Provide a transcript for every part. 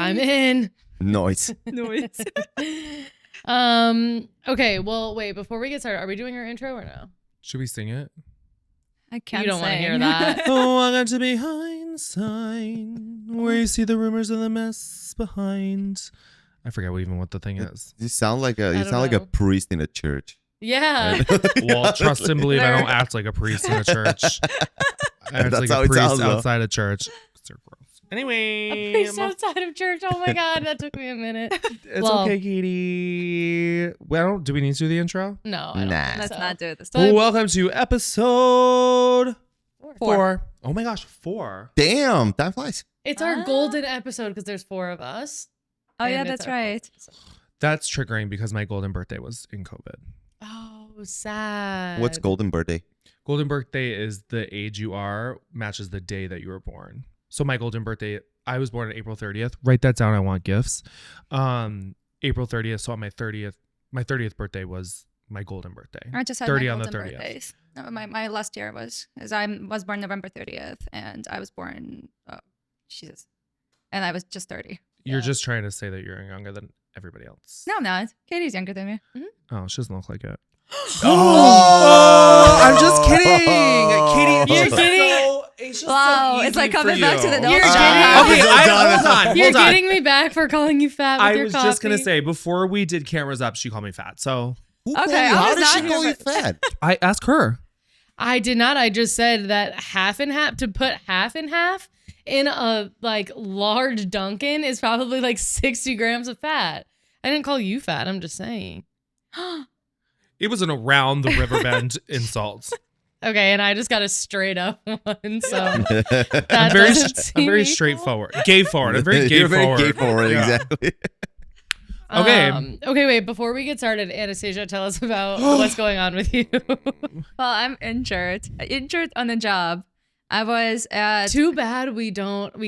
I'm in. Noise. Okay, well, wait, before we get started, are we doing our intro or no? Should we sing it? I can't You don't want to sing. hear that. Oh, welcome to Behind Sign, where you see the rumors of the mess behind. I forget what the thing is. You sound like a know. priest in a church. Yeah. Well, trust and believe I don't act like a priest in a church. I act That's like how a it priest sounds, though. outside a church. They're gross. Anyway, Priest outside of church. Oh my God, that took me a minute. it's Well- okay, Katie. Well, do we need to do the intro? No, I don't Nah. think Let's so. not do it this So- time. Well, welcome to episode 4. Oh my gosh, 4. Damn, time flies. It's our golden episode because there's 4 of us. Oh, yeah, and it's that's our right. fourth episode. That's triggering because my golden birthday was in COVID. Oh, sad. What's golden birthday? Golden birthday is the age you are matches the day that you were born. So my golden birthday, I was born on April 30th. Write that down. I want gifts. April 30th. So on my 30th birthday was my golden birthday. I just had 30 my on the golden 30th. birthdays. No, my last year was, as I was born November 30th, and I was born, Jesus, and I was just 30. You're Yeah. just trying to say that you're younger than everybody else. No, I'm not. Katie's younger than me. Oh, she doesn't look like it. Oh! I'm just kidding. Katie, You're kidding? Wow, it's like coming back to the You're notes. kidding. Okay, Done. hold on. You're getting me back for calling you fat with I your was coffee. just going to say, before we did cameras up, she called me fat. So Who Okay, called you? I How was did not she here call you for- fat? I asked her. I did not. I just said that half and half, to put half and half in a like large Dunkin' is probably like 60 grams of fat. I didn't call you fat. I'm just saying. It was an around the riverbend insult. Okay, and I just got a straight up one. So I'm that very, doesn't I'm seem very equal. straightforward. Gay forward. I'm very gay You're forward. very gay forward, Yeah. exactly. Okay. Okay, wait. Before we get started, Anastasia, tell us about what's going on with you. Well, I'm injured. Injured on the job. I was at Too bad we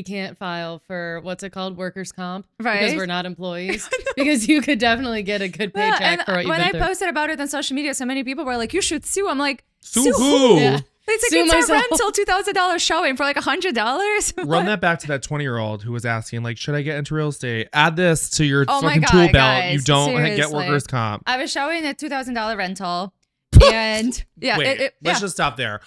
can't file for what's it called, workers' comp, because Right. we're not employees. Because you could definitely get a good Yeah, paycheck and for what you've when been I through. posted about it on social media, so many people were like, "You should sue." I'm like, Sue who? Yeah. It's like Sue it's a myself. rental $2,000 showing for like $100. Run that back to that 20-year-old who was asking, like, should I get into real estate? Add this to your Oh my fucking God, tool belt. guys, You don't get seriously. workers' comp. I was showing a $2,000 rental, and yeah, Wait, yeah. let's just stop there.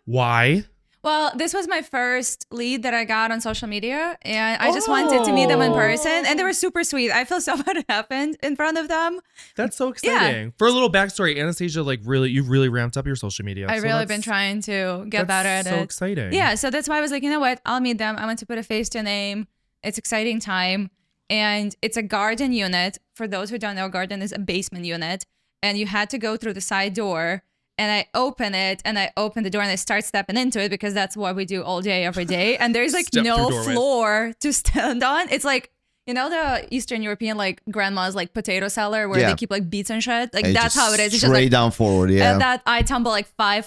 Why? Well, this was my first lead that I got on social media, and I just wanted to meet them in person, and they were super sweet. I feel so bad it happened in front of them. That's so exciting. For a little backstory, Anastasia, like, you've really ramped up your social media. I've So really that's- been trying to get better at that's so it. exciting. Yeah, so that's why I was like, you know what? I'll meet them. I want to put a face to a name. It's exciting time. And it's a garden unit. For those who don't know, garden is a basement unit. And you had to go through the side door. And I open it and I open the door and I start stepping into it because that's what we do all day, every day. And there's like Step no through doorways. floor to stand on. It's like, you know, the Eastern European, like grandma's like potato cellar where Yeah. they keep like beets and shit. Like And that's just how it is. It's Straight just like, down forward, yeah. and that I tumble like 5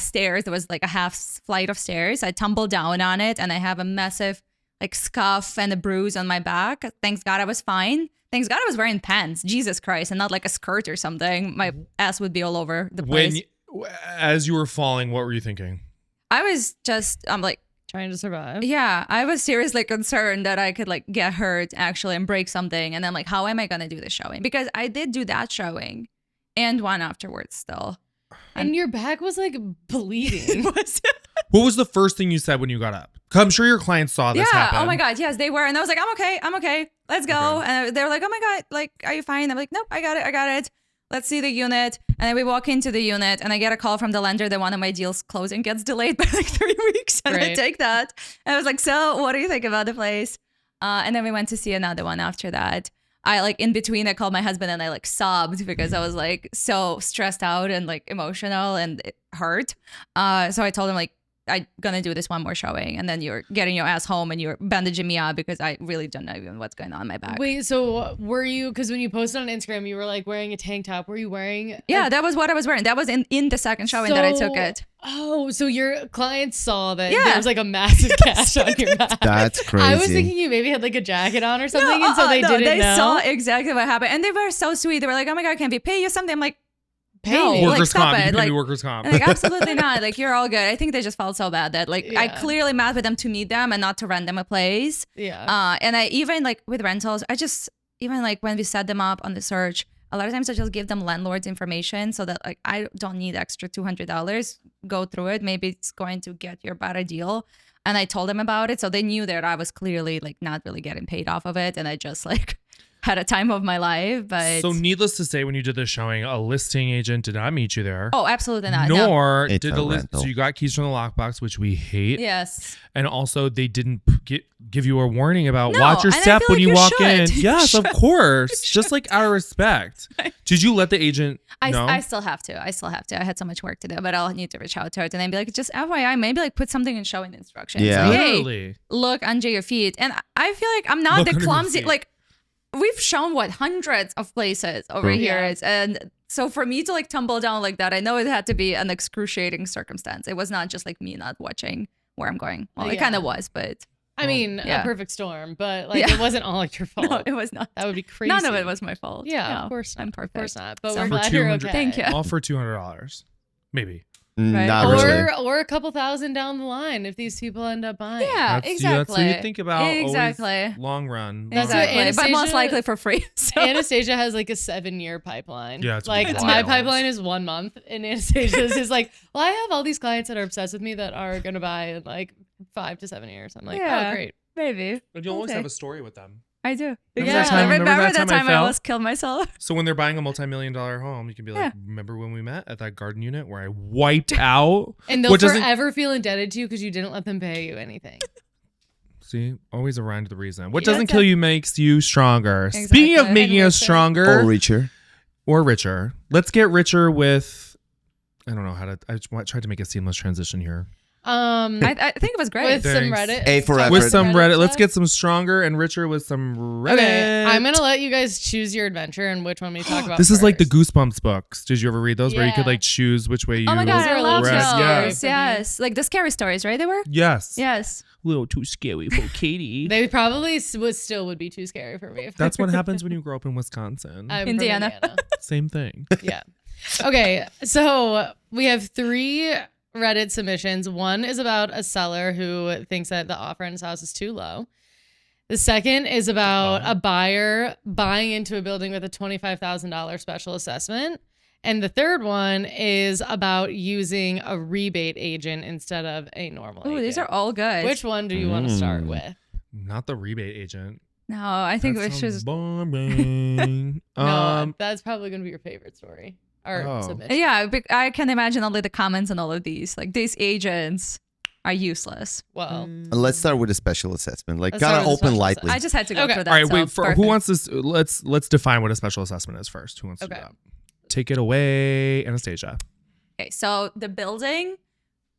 stairs. There was like a half flight of stairs. I tumbled down on it and I have a massive like scuff and a bruise on my back. Thanks God I was fine. Thanks God I was wearing pants. Jesus Christ. And not like a skirt or something. My ass would be all over the place. As you were falling, what were you thinking? I was just, I'm like, Trying to survive. yeah, I was seriously concerned that I could like get hurt actually and break something. And then like, how am I going to do the showing? Because I did do that showing and one afterwards still. And your back was like bleeding. What was the first thing you said when you got up? 'Cause I'm sure your clients saw this Yeah. happen. Oh my God. Yes, they were. And I was like, I'm okay. Let's go. Okay. And they were like, oh my God, like, are you fine? I'm like, nope, I got it. Let's see the unit. And then we walk into the unit and I get a call from the lender that one of my deals closing gets delayed by like 3 weeks. And I Great. take that. And I was like, so what do you think about the place? And then we went to see another one after that. I like in between, I called my husband and I like sobbed because I was like so stressed out and like emotional and it hurt. So I told him like, I'm gonna do this one more showing, and then you're getting your ass home and you're bandaging me up because I really don't know even what's going on in my back. Wait, so were you, because when you posted on Instagram, you were like wearing a tank top. Were you wearing? Yeah, that was what I was wearing. That was in the second showing that I took it. Oh, so your clients saw that Yeah. there was like a massive gash on your back. That's crazy. I was thinking you maybe had like a jacket on or something, and so they no, didn't they know. saw exactly what happened, and they were so sweet. They were like, "Oh my God, can we pay you something?" I'm like, pay No, me. like, Workers' stop comp. it. You can Like- be workers' comp. Like, absolutely not. Like, you're all good. I think they just felt so bad that, like, I Yeah. clearly met with them to meet them and not to rent them a place. Yeah. And I even, like, with rentals, I just, even, like, when we set them up on the search, a lot of times I just give them landlord's information so that, like, I don't need extra $200. Go through it. Maybe it's going to get you a better deal. And I told them about it. So they knew that I was clearly, like, not really getting paid off of it. And I just, like, had a time of my life. But So needless to say, when you did the showing, a listing agent did not meet you there. oh, absolutely not. No. Nor It's did a the list. rental. So you got keys from the lockbox, which we hate. Yes. And also, they didn't give you a warning about No, watch your and I step feel when like you you walk should. in. You Yes, of should. course. Just like out of respect. Did you let the agent know? I still have to. I had so much work to do, but I'll need to reach out to her and then be like, just FYI, maybe like put something in showing instructions. Yeah. Like, hey, Literally. look under your feet. And I feel like I'm not Look the under your clumsy, feet. like we've shown hundreds of places over True. here. Yeah. And so for me to like tumble down like that, I know it had to be an excruciating circumstance. It was not just like me not watching where I'm going. Well, it Yeah. kind of was, but I mean, yeah. a perfect storm, but like Yeah. it wasn't all your fault. no, it was not. That would be crazy. None of it was my fault. Yeah, No, of course not. I'm perfect. Of course not. But So- we're For glad you're 200 okay. Thank you. All for $200. Maybe. Not Right. really. Or a couple thousand down the line if these people end up buying. Yeah, That's exactly. what you think about. Exactly. Always long run. That's long what run. Exactly. But most Anastasia- likely for free. So. Anastasia has like a 7-year pipeline. Yeah, it's like wild. my pipeline is 1 month, and Anastasia's is like, well, I have all these clients that are obsessed with me that are gonna buy in like 5 to 7 years. I'm like, Yeah. oh great. Maybe. But you always Okay. have a story with them. I do. Remember that Yeah. time- remember that time I I fell? almost killed myself? So when they're buying a multi-million-dollar home, you can be like, Yeah. remember when we met at that garden unit where I wiped out? And they'll What doesn't- forever feel indebted to you because you didn't let them pay you anything. See, always a rhyme to the reason. What Yeah, doesn't that's kill it. you makes you stronger. Exactly. Speaking of And making us richer. stronger Or richer. or richer, let's get richer with. I don't know how to. Tried to make a seamless transition here. I think it was great. With some Thanks. Reddit. A for talk effort. With about some Reddit, let's stuff. get some stronger and richer with some Reddit. Okay, I'm gonna let you guys choose your adventure and which one we talk about. This is like the first. Goosebumps books. Did you ever read those where you could Yeah. like choose which way you? Oh my god, Those are I a love little those. too Yeah. scary for me. Yes. Like the scary stories, right? They were? Yes. Yes. A little too scary for Katie. They probably would be too scary for me. if That's I what were- happens when you grow up in Wisconsin. I'm from Indiana. Same thing. Yeah. Okay, so we have 3 Reddit submissions. One is about a seller who thinks that the offer on his house is too low. The second is about a buyer buying into a building with a $25,000 special assessment. And the third one is about using a rebate agent instead of a normal Oh, agent. these are all good. Which one do you want to start with? Not the rebate agent. No, I think That we should. sounds boring. No, that's probably going to be your favorite story. Or Oh. submission. Yeah, I can imagine only the comments on all of these. Like these agents are useless. Well, Let's start with a special assessment. Like Let's start gotta with a open special lightly. I just had to go Okay. through that. All right, so wait. For who perfect. wants this? Let's define what a special assessment is first. Who wants to do Okay. that? Take it away, Anastasia. Okay, so the building,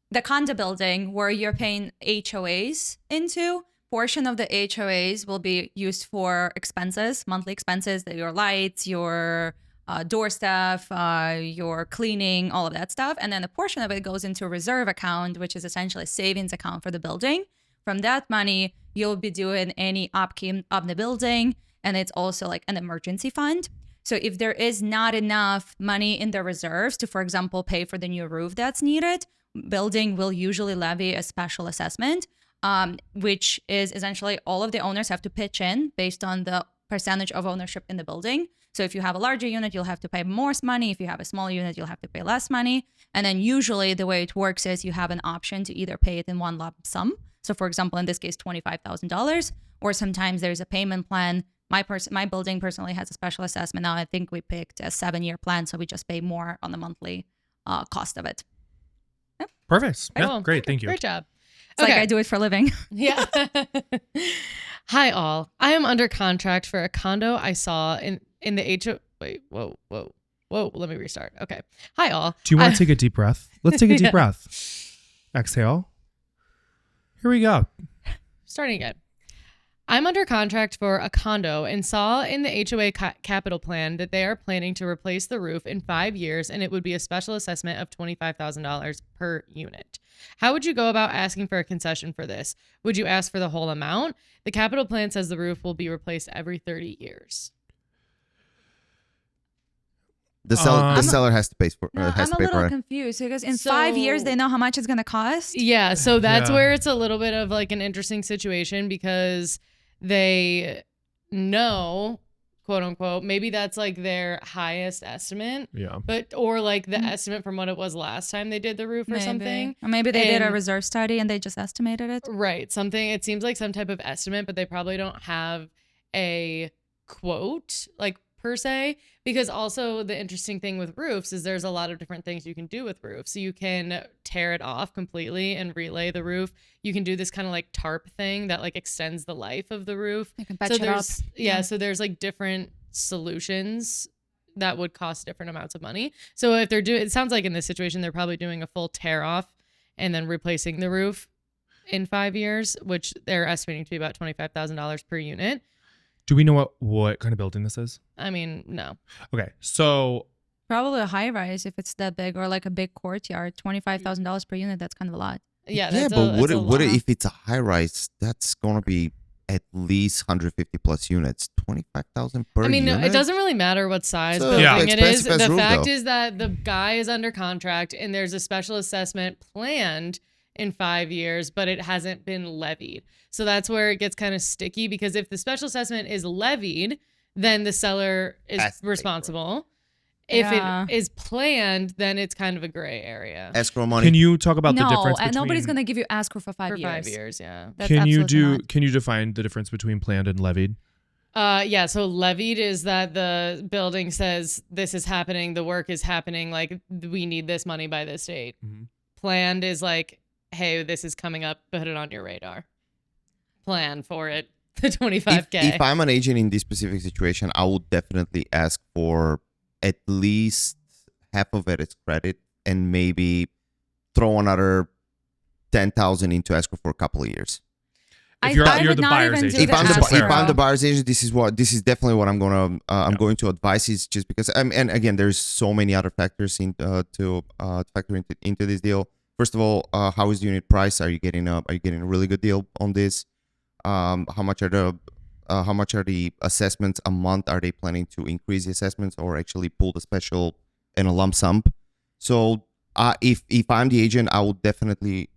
the condo building where you're paying HOAs into, portion of the HOAs will be used for expenses, monthly expenses, your lights, your door stuff, your cleaning, all of that stuff. And then a portion of it goes into a reserve account, which is essentially a savings account for the building. From that money, you'll be doing any upkeep of the building. And it's also like an emergency fund. So if there is not enough money in the reserves to, for example, pay for the new roof that's needed, building will usually levy a special assessment, which is essentially all of the owners have to pitch in based on the percentage of ownership in the building. So if you have a larger unit, you'll have to pay more money. If you have a small unit, you'll have to pay less money. And then usually the way it works is you have an option to either pay it in one lump sum. So for example, in this case, $25,000, or sometimes there's a payment plan. My building personally has a special assessment now. I think we picked a 7-year plan, so we just pay more on the monthly cost of it. Perfect. Yeah, Cool. great. Thank you. Great job. It's like I do it for a living. Yeah. Hi all. I am under contract for a condo I saw in the HO. Wait, whoa. Let me restart. Okay. Hi all. Do you want to take a deep breath? Let's take a deep breath. Exhale. Here we go. Starting again. I'm under contract for a condo and saw in the HOA capital plan that they are planning to replace the roof in 5 years, and it would be a special assessment of $25,000 per unit. How would you go about asking for a concession for this? Would you ask for the whole amount? The capital plan says the roof will be replaced every 30 years. The seller has to pay for No, has I'm to a pay for little it. confused because in 5 years So- they know how much it's gonna cost. Yeah, so that's Yeah. where it's a little bit of like an interesting situation because they know, quote unquote, maybe that's like their highest estimate, Yeah. but or like the estimate from what it was last time they did the roof or something. Or maybe they did a And- reserve study and they just estimated it. Right, something. It seems like some type of estimate, but they probably don't have a quote like per se, because also the interesting thing with roofs is there's a lot of different things you can do with roofs. So you can tear it off completely and relay the roof. You can do this kind of like tarp thing that like extends the life of the roof. You can patch So it up. there's so there's like different solutions that would cost different amounts of money. So if they're doing, it sounds like in this situation they're probably doing a full tear off and then replacing the roof in 5 years, which they're estimating to be about $25,000 per unit. Do we know what kind of building this is? I mean, no. Okay, so Probably a high rise if it's that big, or like a big courtyard. $25,000 per unit. That's kind of a lot. Yeah, Yeah, that's but a, what that's a lot. if it's a high rise? That's gonna be at least 150 plus units. 25,000 per. I mean, unit? it doesn't really matter what size So building Yeah. it is. expensive as The roof, fact though. is that the guy is under contract and there's a special assessment planned in 5 years, but it hasn't been levied. So that's where it gets kind of sticky, because if the special assessment is levied, then the seller is Has to pay for it. responsible. If Yeah. it is planned, then it's kind of a gray area. escrow money. can you talk about the No, difference and between nobody's gonna give you escrow for 5 For years. 5 years, yeah. That's can you absolutely not. can you define the difference between planned and levied? Yeah, so levied is that the building says this is happening, the work is happening, like we need this money by this date. Mhm. Planned is like, hey, this is coming up, put it on your radar. Plan for it. The 25K. If I'm an agent in this specific situation, I would definitely ask for at least half of it as credit, and maybe throw another 10,000 into escrow for a couple of years. If you're I you're would the not buyer's even agent. do If the I'm the escrow. if I'm the buyer's agent, this is definitely what I'm going to advise. Is just because and again, there's so many other factors to factor into this deal. First of all, how is the unit price? Are you getting a really good deal on this? How much are the assessments a month? Are they planning to increase the assessments or actually pull the special in a lump sum? So if I'm the agent, I would definitely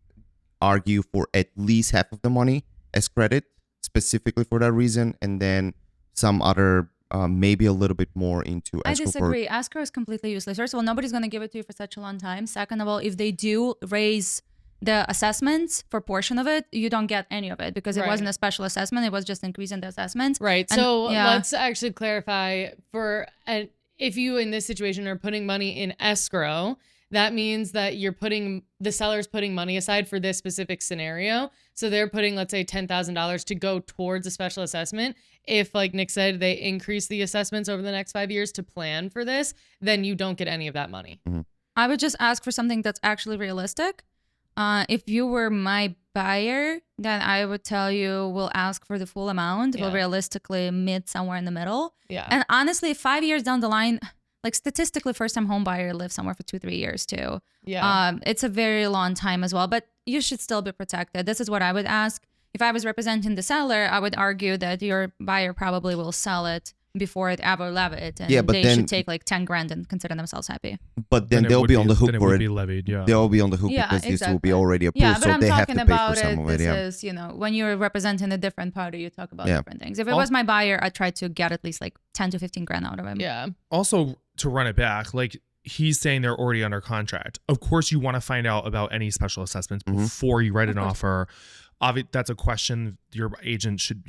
argue for at least half of the money as credit, specifically for that reason, and then some other maybe a little bit more into I escrow. disagree. Escrow is completely useless. First of all, nobody's going to give it to you for such a long time. Second of all, if they do raise the assessments for portion of it, you don't get any of it because it Right. wasn't a special assessment. It was just increasing the assessment. Right. And- So yeah. let's actually clarify if you in this situation are putting money in escrow, that means that the seller's putting money aside for this specific scenario. So they're putting, let's say, $10,000 to go towards a special assessment. If, like Nick said, they increase the assessments over the next 5 years to plan for this, then you don't get any of that money. I would just ask for something that's actually realistic. If you were my buyer, then I would tell you we'll ask for the full amount. We'll Yeah. realistically meet somewhere in the middle. Yeah. And honestly, 5 years down the line, like statistically, first-time home buyer lives somewhere for 2-3 years too. Yeah. It's a very long time as well, but you should still be protected. This is what I would ask. If I was representing the seller, I would argue that your buyer probably will sell it before it ever levied, and Yeah, but they then- should take like 10 grand and consider themselves happy. But then it they'll would be on the hook then it for would it. be levied. Yeah. They'll be on the hook Yeah, because this will be exactly. already approved, Yeah, but so I'm they have talking to pay for about some it. of it. This Yeah. is, when you're representing a different party, you talk about Yeah. different things. If it was my buyer, I'd try to get at least like 10 to 15 grand out of him. yeah. Also, to run it back, like he's saying they're already under contract. Of course, you want to find out about any special assessments Mhm. before you write an Of course. offer. That's a question your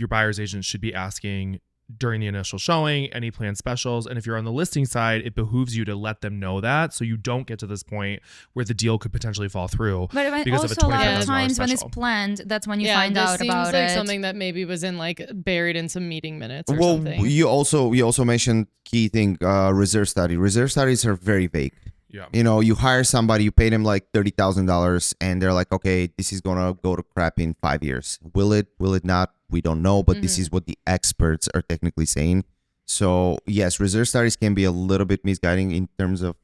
buyer's agent should be asking during the initial showing, any planned specials. And if you're on the listing side, it behooves you to let them know that, so you don't get to this point where the deal could potentially fall through. But Because of a also a lot of $25,000 times when it's special. planned, that's when you Yeah, find this out seems about like it. something that maybe was in like buried in some meeting minutes or Well, something. you also mentioned key thing, reserve study. Reserve studies are very vague. Yeah. You hire somebody, you pay them like $30,000, and they're like, okay, this is gonna go to crap in 5 years. Will it not? We don't know, but this is what the experts are technically saying. So yes, reserve studies can be a little bit misguiding in terms of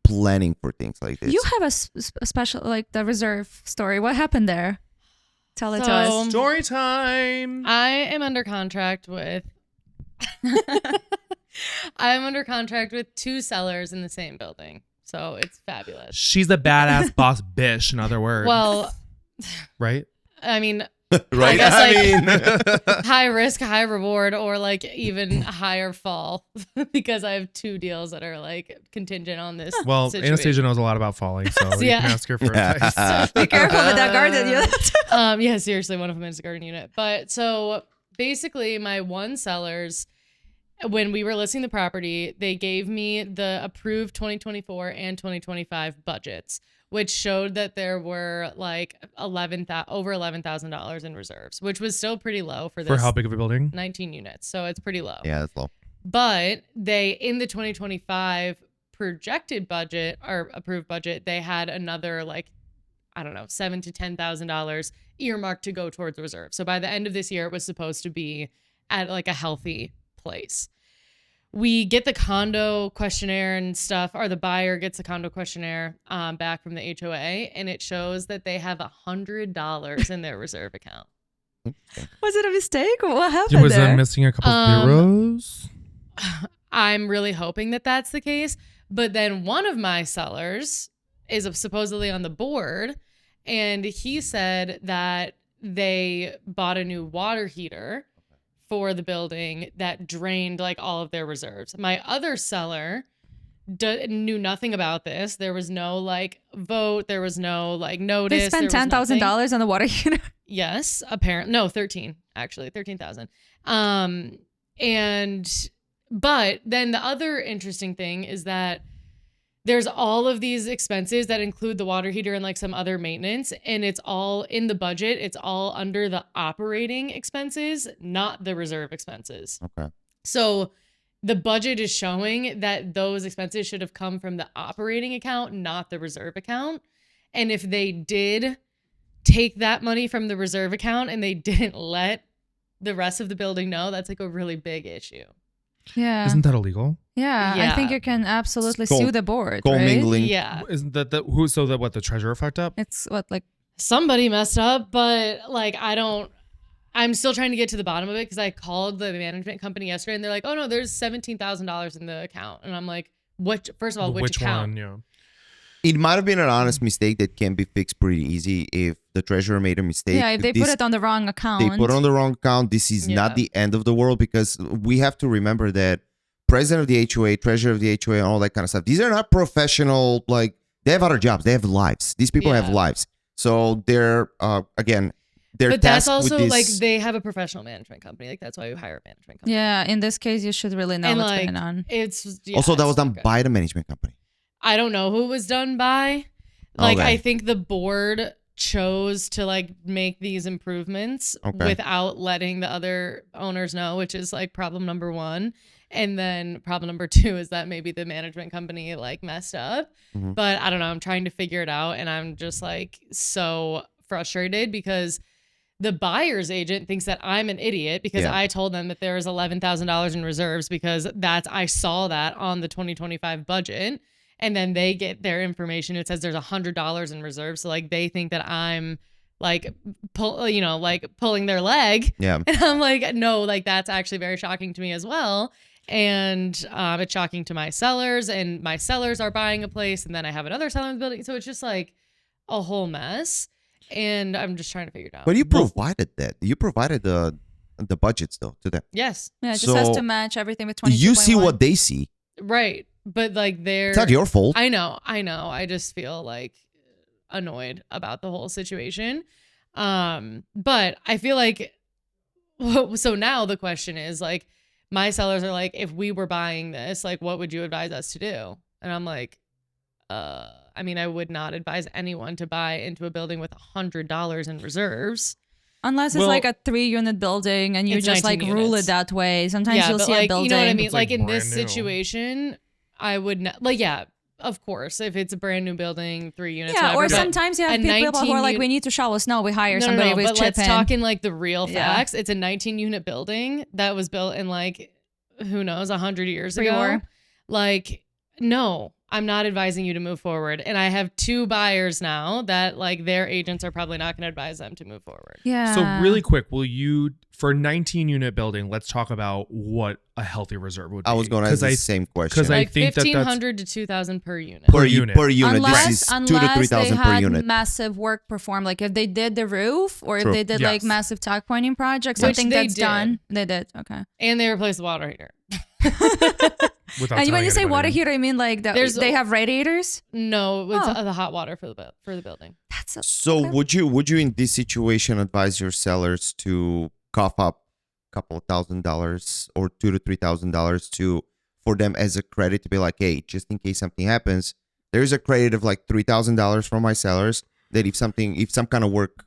planning for things like this. You have a special, like the reserve story. What happened there? Tell it to So- us. Story time. I am under contract with I'm under contract with 2 sellers in the same building. So it's fabulous. She's a badass boss bitch, in other words. Well, right? I mean, Right. guess, I high risk, high reward, or like even higher fall because I have 2 deals that are like contingent on this. Well, situation. Anastasia knows a lot about falling, so you Yeah. can ask her for advice. Be careful with that garden unit. Yeah, seriously, one of them is a garden unit. But so basically, my 1 sellers, when we were listing the property, they gave me the approved 2024 and 2025 budgets, which showed that there were like over $11,000 in reserves, which was still pretty low for this. For how big of a building? 19 units, so it's pretty low. Yeah, that's low. But they, in the 2025 projected budget or approved budget, they had another like, I don't know, $7,000 to $10,000 earmarked to go towards reserve. So by the end of this year, it was supposed to be at like a healthy place. We get the condo questionnaire and stuff, or the buyer gets the condo questionnaire back from the HOA, and it shows that they have $100 in their reserve account. Was it a mistake? What happened Was there? I missing a couple zeros? I'm really hoping that that's the case. But then one of my sellers is supposedly on the board, and he said that they bought a new water heater for the building that drained like all of their reserves. My other seller knew nothing about this. There was no like vote. There was no like notice. They spent $10,000 on the water heater. Yes, apparently. No, 13 actually, 13,000. But then the other interesting thing is that there's all of these expenses that include the water heater and like some other maintenance, and it's all in the budget. It's all under the operating expenses, not the reserve expenses. Okay. So the budget is showing that those expenses should have come from the operating account, not the reserve account. And if they did take that money from the reserve account and they didn't let the rest of the building know, that's like a really big issue. Yeah. Isn't that illegal? Yeah, I think you can absolutely sue the board, right? Commingling. Yeah. Isn't that the what the treasurer fucked up? It's what, like, Somebody messed up, but like I'm still trying to get to the bottom of it because I called the management company yesterday and they're like, oh no, there's $17,000 in the account. And I'm like, what? First of all, which account? one? Yeah. It might have been an honest mistake that can be fixed pretty easy if the treasurer made a mistake. yeah, if they put it on the wrong account. They put it on the wrong account. This is not the end of the world, because we have to remember that president of the HOA, treasurer of the HOA, and all that kind of stuff, these are not professional, like, they have other jobs. They have lives. These people have lives. So they're, again, they're But that's tasked with also this. like they have a professional management company. Like that's why we hire a management company. Yeah, in this case, you should really know And what's like going on. it's Also, that was it's done not good. by the management company. I don't know who it was done by. Like Okay. I think the board chose to like make these improvements without letting the other owners know, which is like problem number 1. And then problem number 2 is that maybe the management company like messed up. Mhm. But I don't know. I'm trying to figure it out. And I'm just like so frustrated because the buyer's agent thinks that I'm an idiot because I told them that there was $11,000 in reserves because I saw that on the 2025 budget. And then they get their information. It says there's $100 in reserves. So like they think that I'm like, pulling their leg. Yeah. And I'm like, no, like that's actually very shocking to me as well. And it's shocking to my sellers, and my sellers are buying a place, and then I have another seller in the building. So it's just like a whole mess. And I'm just trying to figure it out. But you provided that. You provided the budgets, though, to them. Yes. Yeah, it just has to match everything with 22.1. You see what they see. Right. But like It's not your fault. I know. I just feel like annoyed about the whole situation. But I feel like, so now the question is like, my sellers are like, if we were buying this, like, what would you advise us to do? And I'm like, I mean, I would not advise anyone to buy into a building with $100 in reserves. Unless it's like a 3-unit building and you It's just like 19 rule units. it that way. Sometimes you'll but see like, a building. you know what I mean? It's, Like like, in this brand new. situation, I would not, like, yeah, of course, if it's a brand new building, 3 units, Yeah, whatever, or but sometimes you have a people who are like, 19 we need to shovel snow. We hire no, somebody with but chip let's in. talk in like the real Yeah. facts. It's a 19-unit building that was built in like, who knows, 100 years ago. Pre-war. Like, No, I'm not advising you to move forward. And I have 2 buyers now that like their agents are probably not going to advise them to move forward. Yeah. So really quick, will you, for 19 unit building, let's talk about what a healthy reserve would be. I was going to ask the same question. because I Like think that that's 1,500 to 2,000 per unit. per unit. Per unit. Unless, this is unless 2,000 to 3,000 they per had unit. massive work performed, like if they did the roof or True. if they did like Yes. massive tuck pointing projects, Which something they that's did. done. They did. Okay. And they replaced the water heater. without And when telling you say water anybody. heater, I mean like they have radiators. No, it's Oh. the hot water for the building. That's a, So okay. would you in this situation advise your sellers to cough up a couple of $1,000s or $2,000 to $3,000 to for them as a credit to be like, hey, just in case something happens, there's a credit of like $3,000 from my sellers that if some kind of work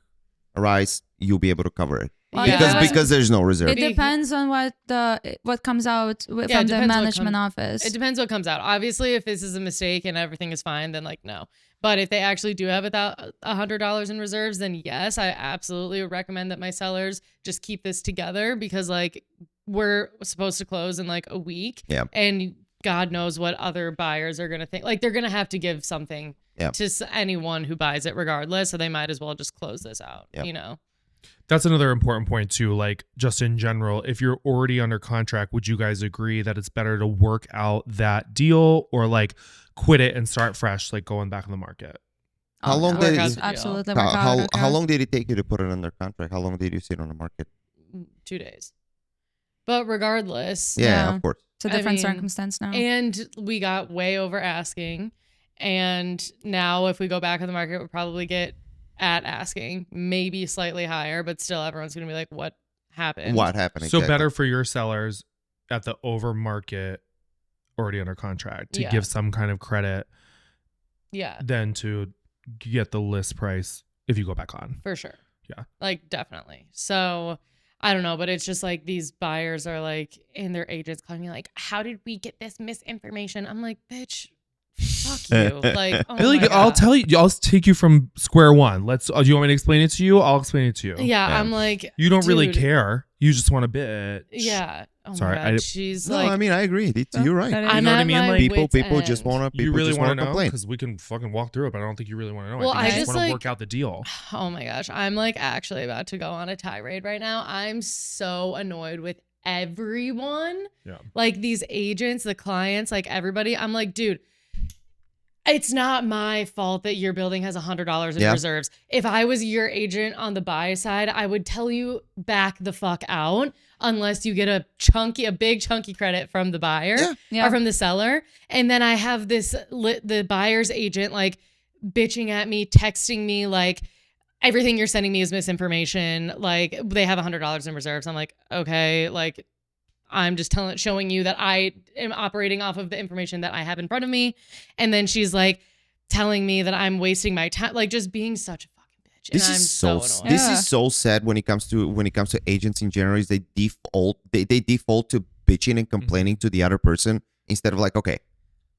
arise, you'll be able to cover it. Well, Yeah. Because there's no reserve. It depends on what comes out from it the depends what management office. It depends what comes out. Obviously, if this is a mistake and everything is fine, then like no. But if they actually do have $100 in reserves, then yes, I absolutely would recommend that my sellers just keep this together because like we're supposed to close in like a week. Yeah. And God knows what other buyers are gonna think. Like they're gonna have to give something to anyone who buys it, regardless. So they might as well just close this out. Yep. You know. That's another important point too. Like just in general, if you're already under contract, would you guys agree that it's better to work out that deal or like quit it and start fresh, like going back on the market? How long did did it- absolutely work out, okay. how long did it take you to put it under contract? How long did you sit on the market? 2 days. But regardless, Yeah, Yeah. of course. It's a I different mean, circumstance now. and we got way over asking. And now if we go back on the market, we'll probably get at asking, maybe slightly higher, but still everyone's going to be like, what happened? What happened? So exactly? better for your sellers at the over market already under contract to Yeah. give some kind of credit Yeah, than to get the list price if you go back on. for sure. Yeah. Like definitely. So I don't know, but it's just like these buyers are like, and their agents calling me like, how did we get this misinformation? I'm like, bitch, fuck you. Like, oh Billy, my I'll God. tell you. I'll take you from square one. Do you want me to explain it to you? I'll explain it to you. Yeah, Yeah. I'm like, You don't really dude, care. You just want a bitch. Yeah. Oh Sorry, my God. I- she's No, like, I mean I agree. You're right. that is- You I'm know what I at mean? my Like, wit's People end. just want to. You People really just want want to to know? complain. Because we can fucking walk through it, but I don't think you really want to know. Well, I think I you just want to like- work out the deal. oh my gosh, I'm like actually about to go on a tirade right now. I'm so annoyed with everyone. Yeah. Like these agents, the clients, like everybody. I'm like, dude, it's not my fault that your building has $100 in Yeah. reserves. If I was your agent on the buy side, I would tell you back the fuck out unless you get a big chunky credit from the buyer Yeah. Yeah. or from the seller. And then I have the buyer's agent like bitching at me, texting me like, everything you're sending me is misinformation. Like they have $100 in reserves. I'm like, okay, like I'm just showing you that I am operating off of the information that I have in front of me. And then she's like telling me that I'm wasting my time, like just being such a fucking bitch. This and is I'm so so annoyed. this is so sad when it comes to agents in general. Is they default to bitching and complaining to the other person instead of like, okay,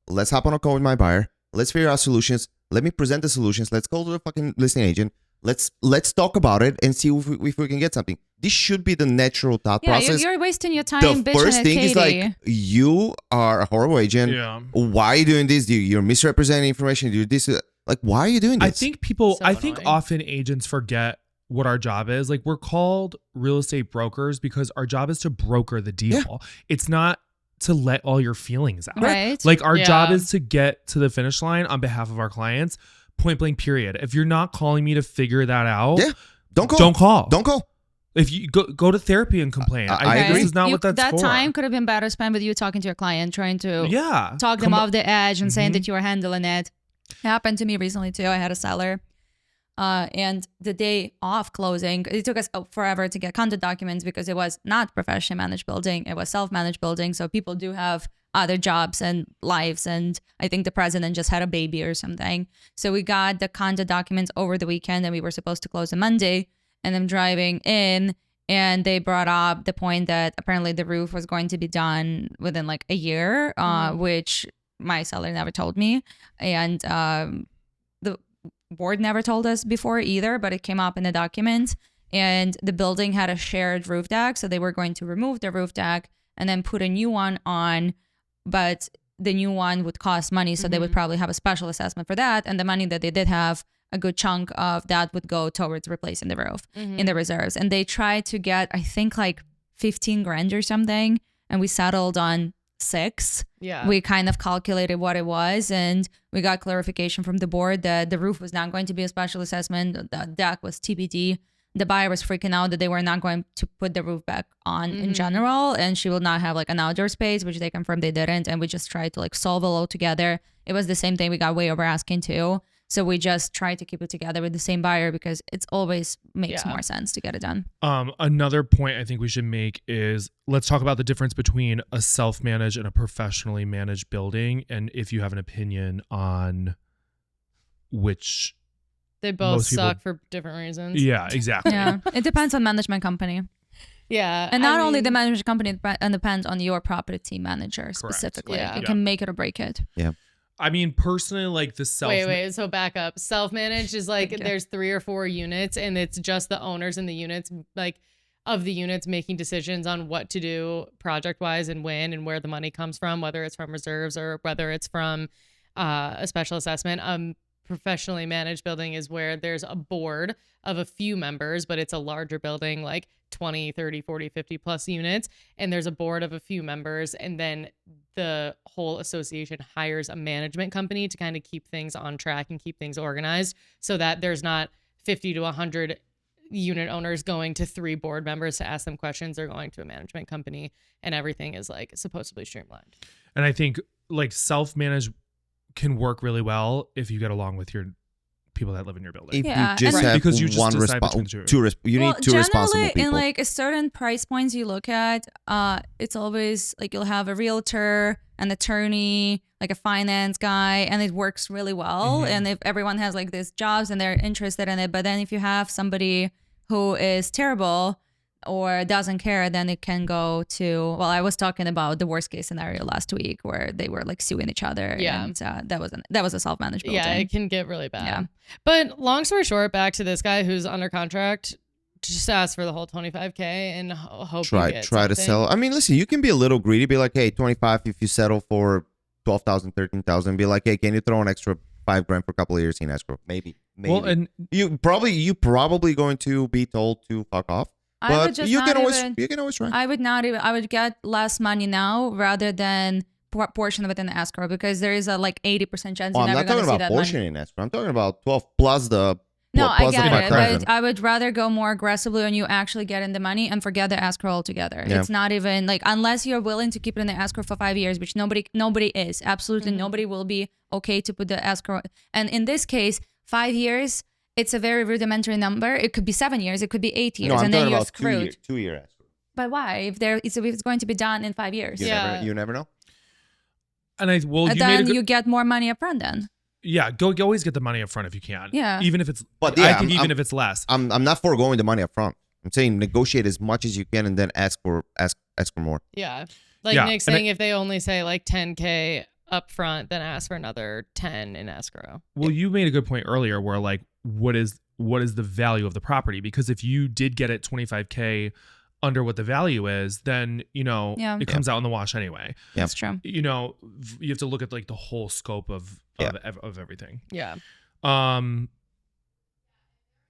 let's hop on a call with my buyer. Let's figure out solutions. Let me present the solutions. Let's call to the fucking listing agent. Let's talk about it and see if we can get something. This should be the natural thought Yeah, process. you're wasting your time The bitching first at thing Katie. is like, you are a horrible agent. Yeah. Why are you doing this? You're misrepresenting information. You do this. Like, why are you doing this? I think people, So I think annoying. often agents forget what our job is. Like we're called real estate brokers because our job is to broker the deal. It's not to let all your feelings out. Right. Like our job Yeah. is to get to the finish line on behalf of our clients. Point blank period. If you're not calling me to figure that out, Yeah. Don't call. don't call. Don't call. If you go to therapy and complain. I This agree. is not You- what that's that for. time could have been better spent with you talking to your client, trying to Yeah. talk them Come off the edge and saying Mhm. that you were handling it. It happened to me recently too. I had a seller. And the day off closing, it took us forever to get condo documents because it was not professionally managed building. It was self-managed building. So people do have other jobs and lives. And I think the president just had a baby or something. So we got the condo documents over the weekend and we were supposed to close on Monday. And I'm driving in and they brought up the point that apparently the roof was going to be done within like a year, which my seller never told me. And the board never told us before either, but it came up in the documents. And the building had a shared roof deck. So they were going to remove the roof deck and then put a new one on. But the new one would cost money, so they would probably have a special assessment for that, and the money that they did have, a good chunk of that would go towards replacing the roof in the reserves. And they tried to get, I think, like 15 grand or something, and we settled on 6. Yeah. We kind of calculated what it was, and we got clarification from the board that the roof was not going to be a special assessment. The deck was TBD. The buyer was freaking out that they were not going to put the roof back on in general, and she will not have like an outdoor space, which they confirmed they didn't. And we just tried to like solve it all together. It was the same thing. We got way over asking too. So we just tried to keep it together with the same buyer because it's always makes more sense to get it done. Another point I think we should make is let's talk about the difference between a self-managed and a professionally managed building, and if you have an opinion on which. They both suck for different reasons. Yeah, exactly. Yeah, it depends on management company. Yeah. And not only the management company, but it depends on your property manager specifically. Yeah. It can make it or break it. Yeah. I mean, personally, like the Wait. So back up. Self-managed is like there's 3 or 4 units, and it's just the owners in the units, like of the units, making decisions on what to do project-wise and when and where the money comes from, whether it's from reserves or whether it's from a special assessment. Professionally managed building is where there's a board of a few members, but it's a larger building, like 20, 30, 40, 50 plus units. And there's a board of a few members. And then the whole association hires a management company to kind of keep things on track and keep things organized so that there's not 50 to 100 unit owners going to 3 board members to ask them questions. They're going to a management company, and everything is like supposedly streamlined. And I think like self-managed can work really well if you get along with your people that live in your building. If Yeah, you just and- have Because you just one decide between two. you need 2 responsible generally, people. in like a certain price points you look at, it's always like you'll have a realtor, an attorney, like a finance guy, and it works really well. And if everyone has like these jobs and they're interested in it, but then if you have somebody who is terrible or doesn't care, then it can go to, well, I was talking about the worst case scenario last week where they were like suing each other. Yeah. And that was a self-managed building. Yeah, it can get really bad. Yeah. But long story short, back to this guy who's under contract, just ask for the whole 25K and hope you get try to something. sell. I mean, listen, you can be a little greedy, be like, hey, 25 if you settle for 12,000, 13,000, be like, hey, can you throw an extra 5 grand for a couple of years in escrow? Maybe. Well, and you probably going to be told to fuck off. I would But just you not can always try. I would get less money now rather than portion of it in the escrow, because there is a like 80% chance you're I'm never not going talking to see about that portion money. in escrow. I'm talking about 12 plus the No, I plus the get it, 5,000. but I would rather go more aggressively when you actually get in the money and forget the escrow altogether. Yeah. It's not even like, unless you're willing to keep it in the escrow for 5 years, which nobody is. Absolutely nobody will be okay to put the escrow. And in this case, 5 years, it's a very rudimentary number. It could be 7 years, it could be 8 years, No, I'm and then talking you're about screwed. 2 year escrow. But why? If it's going to be done in 5 years, You never know. and I well, and you made a then good, you get more money up front then. yeah, go always get the money up front if you can. Yeah. Even if it's But I yeah, think I'm- if it's less. I'm not foregoing the money up front. I'm saying negotiate as much as you can and then ask for more. Yeah. Like Yeah, Nick's and saying, if they only say like 10K up front, then ask for another 10 in escrow. Well, you made a good point earlier where like what is the value of the property? Because if you did get it 25K under what the value is, then Yeah. it comes out in the wash anyway. Yeah. That's true. You have to look at like the whole scope of everything. Yeah. I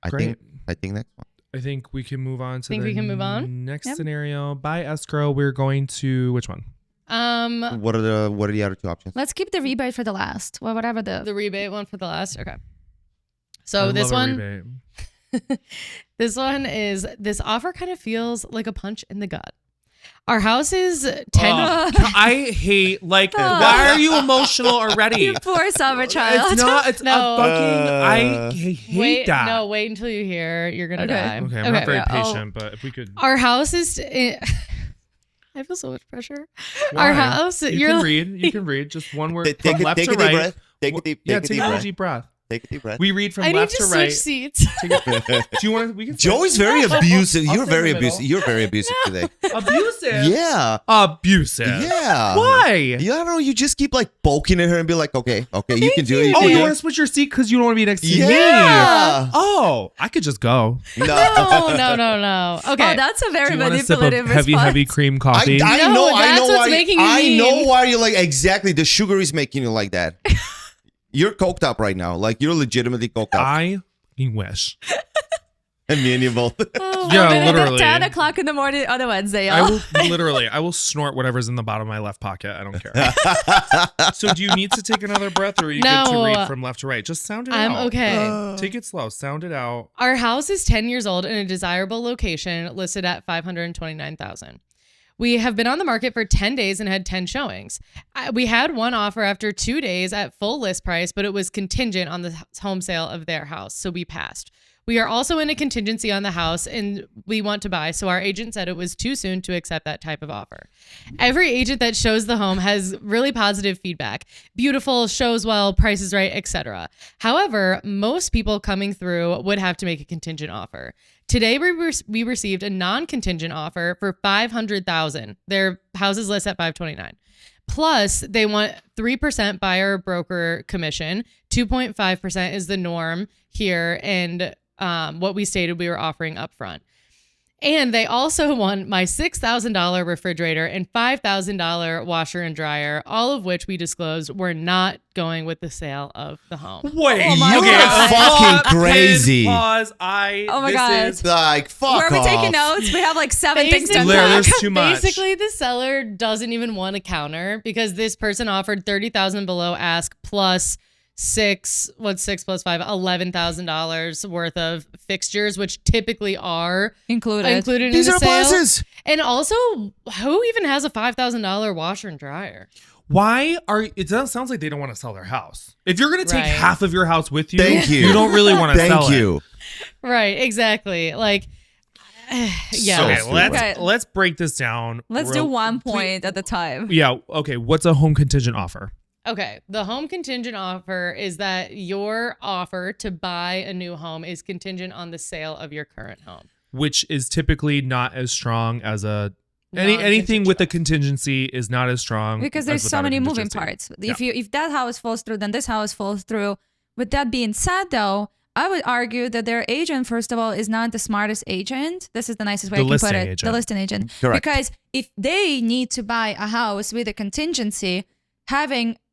Great. think next one. I think we can move on to Think the we can move on? next Yep. scenario. By escrow, we're going to which one? What are the other 2 options? Let's keep the rebate for the last. Well, whatever the the rebate one for the last. Okay. I So this love a one, rebate. this one is, this offer kind of feels like a punch in the gut. Our house is 10. I hate why are you emotional already? You poor summer child. It's not. It's No. a fucking. I hate wait, that. no, wait until you hear. You're gonna Okay. die. Okay, I'm not very yeah, patient, but if we could. Our house is. I feel so much pressure. Why? Our house. You You're can like- read. You can read just one word Take from a left deep to right. breath. Take a deep Yeah, breath. take a deep breath. Take a deep breath. We read from I need left to to switch right. seats. Do you want to? We can. Joey's very abusive. I'll You're sit very in the middle. abusive. You're very abusive today. Abusive. Yeah. Abusive. Yeah. Why? Yeah, I don't know. You just keep like poking at her and be like, okay, you can do it. Oh, can you do want it. to switch your seat because you don't want to be next to me? Yeah. Oh, I could just go. No. No. Okay. Oh, that's a Do very you want a sip of manipulative heavy response. cream coffee? I No, know. I that's know what's why. making you I know mean. why you're like exactly. The sugar is making you like that. You're coked up right now. Like you're legitimately coked up. I fucking wish. And me and you both. Oh, Yeah, man. literally. 10 o'clock in the morning on a Wednesday, I y'all. will snort whatever's in the bottom of my left pocket. I don't care. So do you need to take another breath or are you good to No. read from left to right? Just sound it I'm out. okay. Take it slow. Sound it out. Our house is 10 years old in a desirable location listed at $529,000. We have been on the market for 10 days and had 10 showings. We had one offer after 2 days at full list price, but it was contingent on the home sale of their house, so we passed. We are also in a contingency on the house and we want to buy, so our agent said it was too soon to accept that type of offer. Every agent that shows the home has really positive feedback. Beautiful, shows well, price is right, etc. However, most people coming through would have to make a contingent offer. Today, we received a non-contingent offer for $500,000. Their house is listed at $529,000. Plus, they want 3% buyer broker commission. 2.5% is the norm here, and what we stated we were offering up front. And they also want my $6,000 refrigerator and $5,000 washer and dryer, all of which we disclosed were not going with the sale of the home. Wait. Oh my You God. are fucking crazy. Pause. Oh my God. Like, fuck Were we off. taking notes? We have like 7 things to Larry, unpack. there's too much. Basically, the seller doesn't even want a counter because this person offered $30,000 below ask plus $6 plus $5, $11,000 worth of fixtures, which typically are Included. These in the are sale. appliances. And also, who even has a $5,000 washer and dryer? Why are it sounds like they don't want to sell their house. If you're going to take Right. half of your house with you, Thank you. you don't really want to sell Thank you. Right, exactly. Like, yeah. So Okay, stupid. let's break this down. Let's do one point at a time. Yeah. Okay. What's a home contingent offer? Okay, the home contingent offer is that your offer to buy a new home is contingent on the sale of your current home. Which is typically not as strong as anything with a contingency is not as strong Because as there's so without a many moving contingency. parts. If that house falls through, then this house falls through. With that being said, though, I would argue that their agent, first of all, is not the smartest agent. This is the nicest way The I can put listing it. agent. The listing agent. Correct. Because if they need to buy a house with a contingency,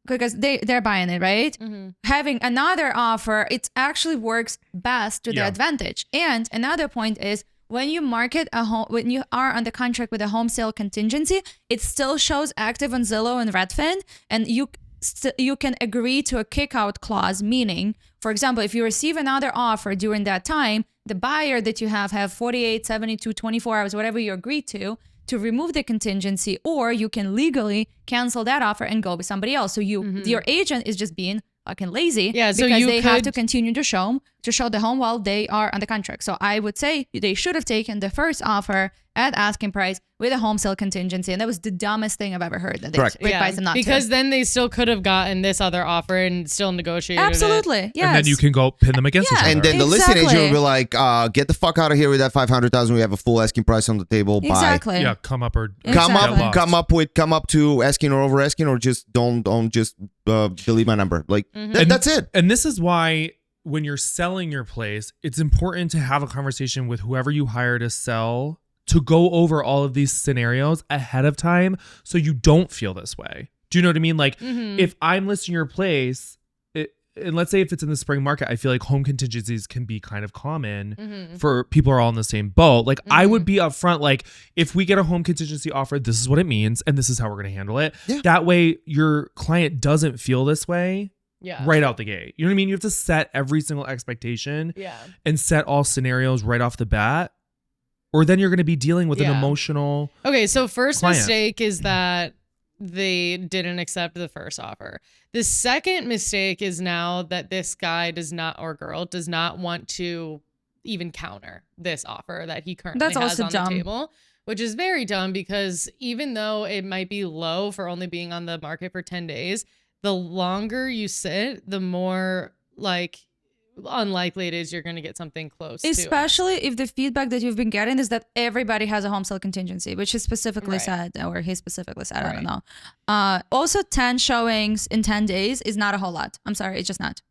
because they're buying it, right? Having another offer, it actually works best to their Yeah. advantage. And another point is when you market a home, when you are under contract with a home sale contingency, it still shows active on Zillow and Redfin, and you can agree to a kick-out clause, meaning, for example, if you receive another offer during that time, the buyer that you have 48, 72, 24 hours, whatever you agree to remove the contingency, or you can legally cancel that offer and go with somebody else. So your agent is just being fucking lazy, Yeah, so because you they have could- to continue to show the home while they are under contract. So I would say they should have taken the first offer at asking price with a home sale contingency, and that was the dumbest thing I've ever heard. That they Correct. advised them not because to. then they still could have gotten this other offer and still negotiated it. Absolutely, yes. And then you can go pin them against each Yeah. other. And then the listing Exactly. agent will be like, get the fuck out of here with that 500,000. We have a full asking price on the table. Bye. Exactly. yeah, come up or Exactly. Come up to asking or over asking, or just don't just delete my number. Like that's it. And this is why when you're selling your place, it's important to have a conversation with whoever you hire to sell to go over all of these scenarios ahead of time so you don't feel this way. Do you know what I mean? Like if I'm listing your place, and let's say if it's in the spring market, I feel like home contingencies can be kind of common for people who are all in the same boat. Like I would be upfront, like if we get a home contingency offer, this is what it means and this is how we're going to handle it. Yeah. That way your client doesn't feel this way. Yeah. Right out the gate. You know what I mean? You have to set every single expectation Yeah. and set all scenarios right off the bat, or then you're going to be dealing with an Yeah. emotional. Okay, so first client. mistake is that they didn't accept the first offer. The second mistake is now that this guy does not, or girl does not want to even counter this offer that he currently That's has also on dumb. the table, which is very dumb because even though it might be low for only being on the market for 10 days, the longer you sit, the more like unlikely it is you're going to get something close to it. Especially if the feedback that you've been getting is that everybody has a home sale contingency, which is specifically Right. said, or he specifically said, I don't Right. know. Also, 10 showings in 10 days is not a whole lot. I'm sorry, it's just not.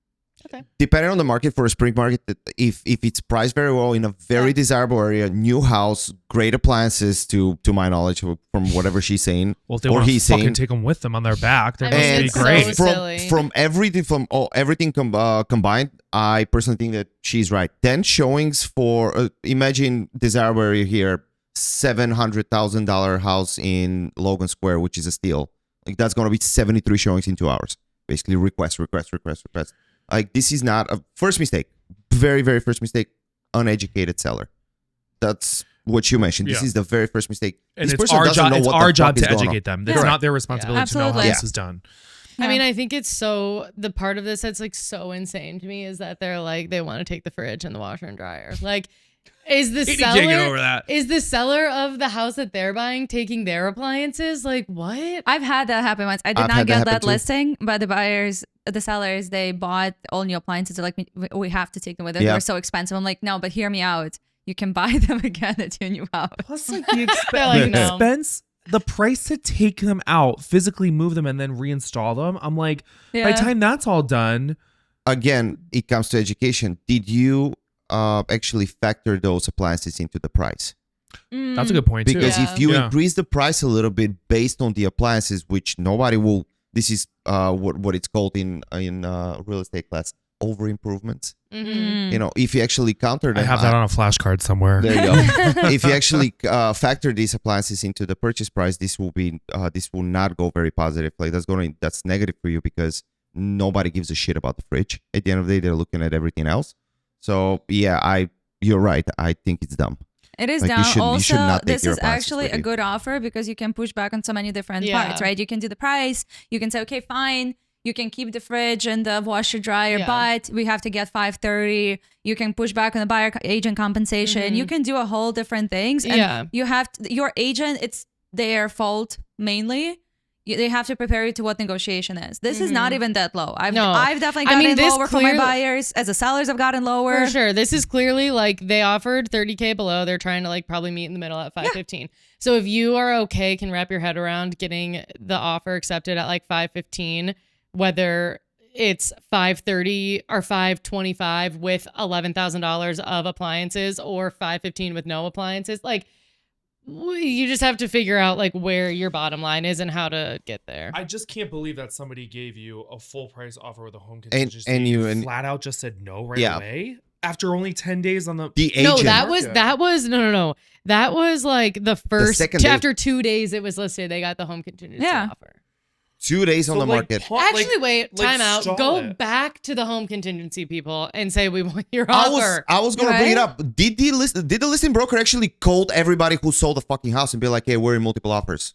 Depending on the market, for a spring market, if it's priced very well in a very desirable area, new house, great appliances, to my knowledge, from whatever she's saying, Well, if they or want to he's fucking saying, take them with them on their back, they're I mean, going to be it's so great. silly. from everything combined, I personally think that she's right. 10 showings for imagine desirable area here, $700,000 house in Logan Square, which is a steal. Like that's going to be 73 showings in 2 hours. Basically, request. Like this is not a first mistake. Very, very first mistake. Uneducated seller. That's what you mentioned. This Yeah. is the very first mistake. And This it's person our doesn't job. know It's what the our fuck job is to going on. educate them. It's Correct. not their responsibility to know how Absolutely. this is done. I mean, I think it's the part of this that's like so insane to me is that they're like, they want to take the fridge and the washer and dryer. Like, is the Getting over seller, that. is the seller of the house that they're buying taking their appliances? Like, what? I've had that happen once. I did I've not had that get happen that too. listing, but the sellers, they bought all new appliances. They're like, we have to take them with us. Yeah. They're so expensive. I'm like, no, but hear me out. You can buy them again at your new house. Plus, like the They're like, no. expense, the price to take them out, physically move them, and then reinstall them. I'm like, by Yeah. the time that's all done, Again, it comes to education. Did you actually factor those appliances into the price? that's a good point too. Because Yeah. if you Yeah. increase the price a little bit based on the appliances, which nobody will, this is what it's called in real estate class, over improvements. Mhm. You know, if you actually counter I them, have that on a flashcard somewhere. there you go. If you actually factor these appliances into the purchase price, this will not go very positive. Like that's negative for you because nobody gives a shit about the fridge. At the end of the day, they're looking at everything else. So yeah, you're right. I think it's dumb. It is Like, you down. should- you should Also, not take this your is appliances actually with a you. good offer because you can push back on so many different Yeah. parts, right? You can do the price. You can say, okay, fine. You can keep the fridge and the washer dryer, Yeah. but we have to get 530. You can push back on the buyer agent compensation. You can do a whole different things. And Yeah. you have your agent, it's their fault mainly. They have to prepare you to what negotiation is. This is not even that low. I've No. definitely I gotten mean, this lower for my clearly- buyers. As a sellers, I've gotten lower. For sure. This is clearly like they offered 30K below. They're trying to like probably meet in the middle at 515. So if you are okay, can wrap your head around getting the offer accepted at like 515, whether it's 530 or 525 with $11,000 of appliances or 515 with no appliances, like you just have to figure out like where your bottom line is and how to get there. I just can't believe that somebody gave you a full price offer with a home And contingency you flat out just said no right Yeah. away after only 10 days on the. The No, agent. that was no. That was like the first second day. after 2 days it was listed. They got the home contingency Yeah. offer. 2 days on So, the like, market. Actually, wait, like, time out. stall Go it. back to the home contingency people and say we want your I offer. was gonna bring it Right? up. Did the listing broker actually called everybody who sold the fucking house and be like, "Hey, we're in multiple offers.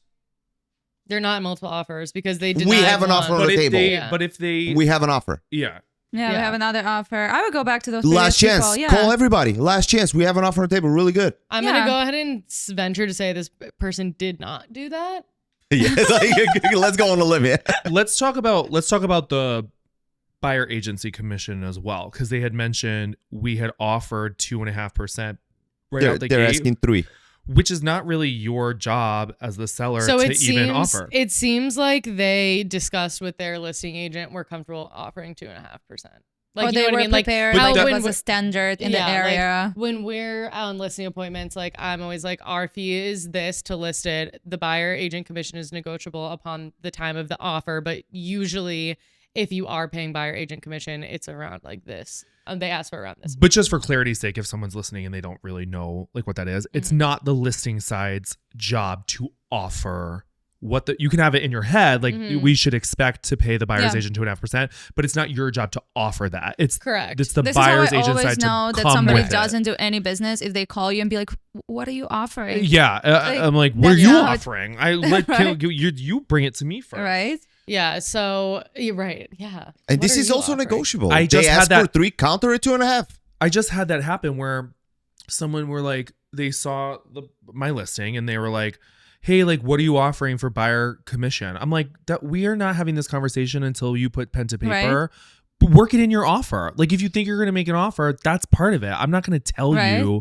They're not multiple offers because they We denied have an offer on one. But the if table. they, Yeah. but if they, We have an offer. yeah, Yeah, we Yeah. have another offer. I would go back to those Last previous chance. people. Yeah. Call everybody. Last chance. We have an offer on the table. Really good." I'm Yeah. gonna go ahead and venture to say this person did not do that. Yeah, like, let's go on a limb. Yeah. let's talk about the buyer agency commission as well, because they had mentioned we had offered 2.5% right out the They're gate, asking 3. which is not really your job as the seller So to it even seems offer. it seems like they discussed with their listing agent. We're comfortable offering 2.5%. Like or you they know what were I mean? Like prepared. But Like that- it was a standard in Yeah, the like, area. when we're on listing appointments, like I'm always like, our fee is this to list it. The buyer agent commission is negotiable upon the time of the offer, but usually if you are paying buyer agent commission, it's around like this. They ask for around this. But just for clarity's sake, if someone's listening and they don't really know like what that is, it's not the listing side's job to offer what you can have it in your head. Like we should expect to pay the buyer's Yeah. agent 2.5%, but it's not your job to offer that. It's Correct. It's the This buyer's is how I agent always side know to that come somebody with it. doesn't do any business if they call you and be like, "What are you offering?" Yeah, I'm like, what are that's you not- offering? I like Right. you bring it to me first. Right? Yeah. So you're right. Yeah. And What this are is you also offering? negotiable. I just they had asked for that- 3, counter at 2.5. I just had that happen where someone were like, they saw my listing and they were like, hey, like, what are you offering for buyer commission? I'm like, that we are not having this conversation until you put pen to paper. Right. work it in your offer. Like if you think you're going to make an offer, that's part of it. I'm not going to tell you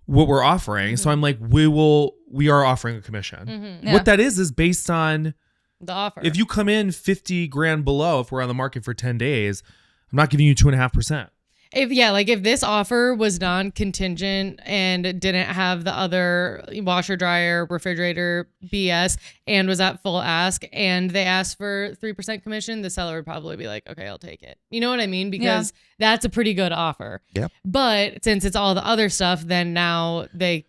what we're offering. So I'm like, we are offering a commission. What that is based on the offer. If you come in 50 grand below, if we're on the market for 10 days, I'm not giving you 2.5%. If this offer was non-contingent and didn't have the other washer, dryer, refrigerator BS and was at full ask and they asked for 3% commission, the seller would probably be like, okay, I'll take it. You know what I mean? Because that's a pretty good offer. Yeah. But since it's all the other stuff, then now they,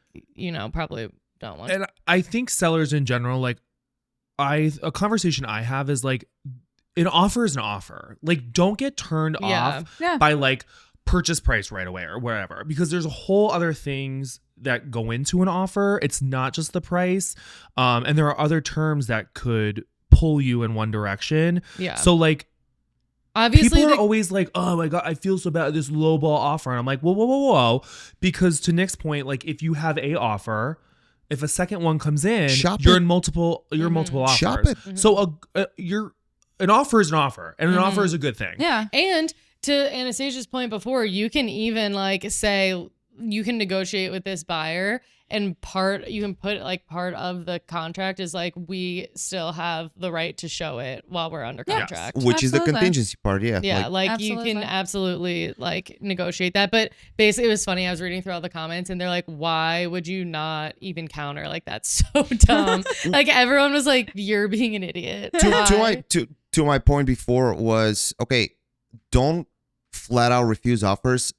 probably don't want And I think sellers in general, like a conversation I have is like, an offer is an offer. Like, don't get turned off by like purchase price right away or whatever, because there's a whole other things that go into an offer. It's not just the price. And there are other terms that could pull you in one direction. Yeah. So like, obviously people are always like, oh my God, I feel so bad, this lowball offer. And I'm like, whoa. Because to Nick's point, like if you have a offer, if a second one comes in, you're in multiple offers. Shop it. So an offer is an offer, and an offer is a good thing. Yeah. And to Anastasia's point before, you can even like say you can negotiate with this buyer, and you can put like part of the contract is like we still have the right to show it while we're under contract, which is the contingency part. Yeah, like you can absolutely like negotiate that. But basically, it was funny. I was reading through all the comments, and they're like, "Why would you not even counter? Like that's so dumb." Like everyone was like, "You're being an idiot." To my point before was, okay, don't flat out refuse offers.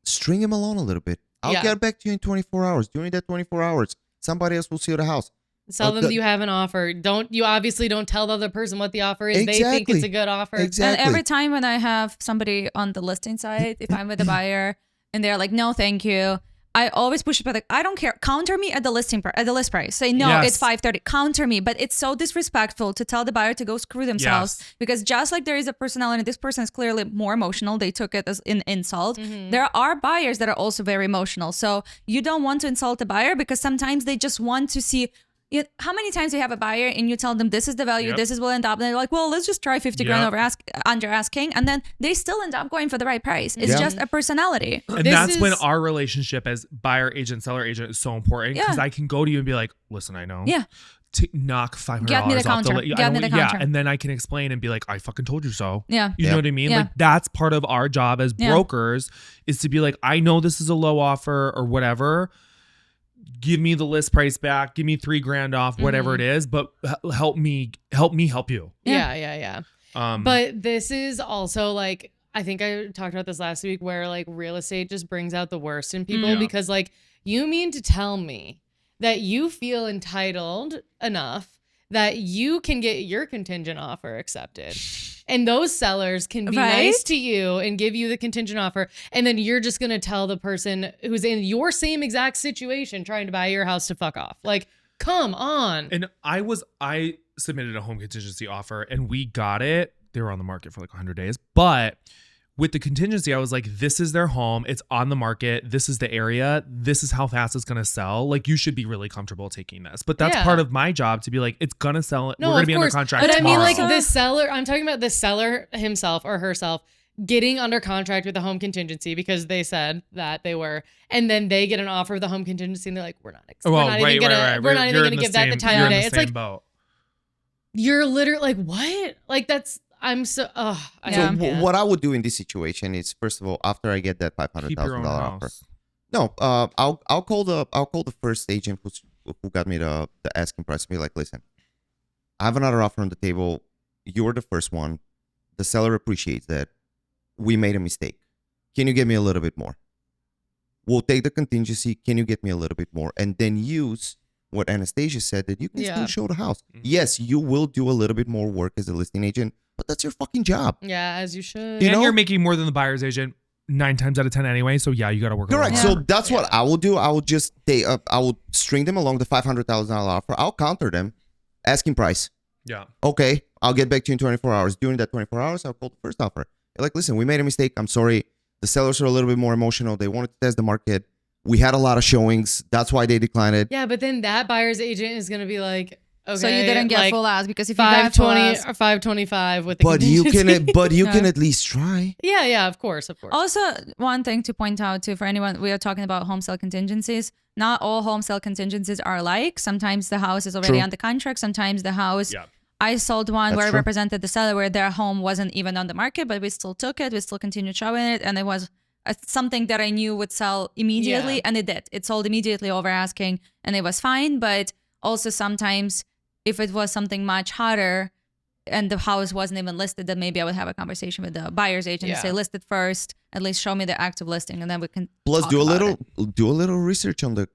String them along a little bit. I'll get back to you in 24 hours. During that 24 hours, somebody else will see the house. Tell them you have an offer. You obviously don't tell the other person what the offer is. Exactly. They think it's a good offer. Exactly. And every time when I have somebody on the listing side, if I'm with a buyer and they're like, no, thank you, I always push it back. Like, I don't care. Counter me at the list price. Say no, it's $530. Counter me. But it's so disrespectful to tell the buyer to go screw themselves because just like there is a personality, this person is clearly more emotional. They took it as an insult. There are buyers that are also very emotional. So you don't want to insult a buyer because sometimes they just want to see. How many times you have a buyer and you tell them this is the value, this is will end up, and they're like, well, let's just try 50 grand under asking, and then they still end up going for the right price. It's just a personality. And that's when our relationship as buyer agent, seller agent is so important because I can go to you and be like, listen, I know. Yeah. Knock $500 Get me the off counter. Get me the counter. And then I can explain and be like, I fucking told you so. Yeah. You know what I mean? Like that's part of our job as brokers is to be like, I know this is a low offer or whatever. Give me the list price back. Give me $3 grand off, whatever it is. But help me help you. Yeah. But this is also like, I think I talked about this last week where like real estate just brings out the worst in people because like you mean to tell me that you feel entitled enough that you can get your contingent offer accepted. And those sellers can be nice to you and give you the contingent offer. And then you're just going to tell the person who's in your same exact situation trying to buy your house to fuck off. Like, come on. And I submitted a home contingency offer and we got it. They were on the market for like 100 days. But with the contingency, I was like, this is their home. It's on the market. This is the area. This is how fast it's going to sell. Like, you should be really comfortable taking this. But that's part of my job to be like, it's going to sell. No, we're going to be under contract But tomorrow. I mean, like the seller, I'm talking about the seller himself or herself getting under contract with the home contingency because they said that they were, and then they get an offer of the home contingency and they're like, we're not even gonna give that the time of day. It's like, you're literally like, what? Like that's, I'm so. What I would do in this situation is, first of all, after I get that $500,000 offer, I'll call the first agent who got me the asking price and be like, listen, I have another offer on the table. You're the first one. The seller appreciates that. We made a mistake. Can you get me a little bit more? We'll take the contingency. Can you get me a little bit more? And then use what Anastasia said, that you can still show the house. Yes, you will do a little bit more work as a listing agent, but that's your fucking job. Yeah, as you should. And you're making more than the buyer's agent 9 times out of 10 anyway. So yeah, you got to work. Correct. So that's what I will do. I will just I will string them along the $500,000 offer. I'll counter them, asking price. Yeah. Okay, I'll get back to you in 24 hours. During that 24 hours, I'll call the first offer. They're like, listen, we made a mistake. I'm sorry. The sellers are a little bit more emotional. They wanted to test the market. We had a lot of showings. That's why they declined it. Yeah, but then that buyer's agent is going to be like, Okay, So you didn't get like full ask because if you got full 520 ask, or 525 with the But you contingency. can at least try. Yeah, of course. also one thing to point out too for anyone, we are talking about home sale contingencies. Not all home sale contingencies are alike. Sometimes the house is already True. under contract. Sometimes the house. Yeah. I sold one That's where I true. represented the seller where their home wasn't even on the market, but we still took it. We still continued showing it, and it was something that I knew would sell immediately, Yeah. and it did. It sold immediately over asking, and it was fine. But also sometimes if it was something much hotter and the house wasn't even listed, then maybe I would have a conversation with the buyer's agent and say, list it first, at least show me the active listing, and then we can Plus, talk do a about little research on the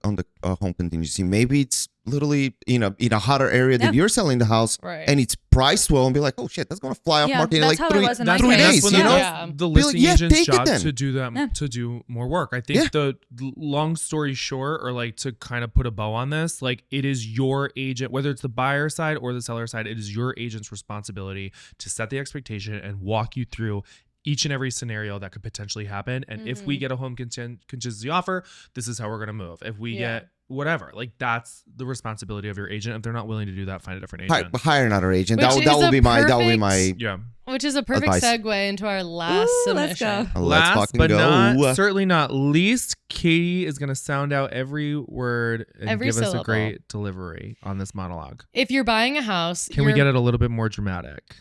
home contingency. Maybe it's literally in a hotter area that you're selling the house, Right. and it's priced well, and be like, oh shit, that's gonna fly off Yeah, market in that's like how it was in my 3 case. days. when You know, Yeah. the Be like, listing yeah, agent's take it job then. to do that to do more work. I think Yeah. the long story short, or like to kind of put a bow on this, like it is your agent, whether it's the buyer side or the seller side, it is your agent's responsibility to set the expectation and walk you through each and every scenario that could potentially happen. And if we get a home contingency offer, this is how we're going to move. If we get whatever, like that's the responsibility of your agent. If they're not willing to do that, find a different agent. hire another agent. Which That is would be my perfect- Yeah. Which is a perfect Advice. segue into our last Ooh, let's submission. go. Let's Last fucking but go. certainly not least, Katie is going to sound out every word and Every give us a syllable. great delivery on this monologue. If you're buying a house, Can we get it a little bit more dramatic?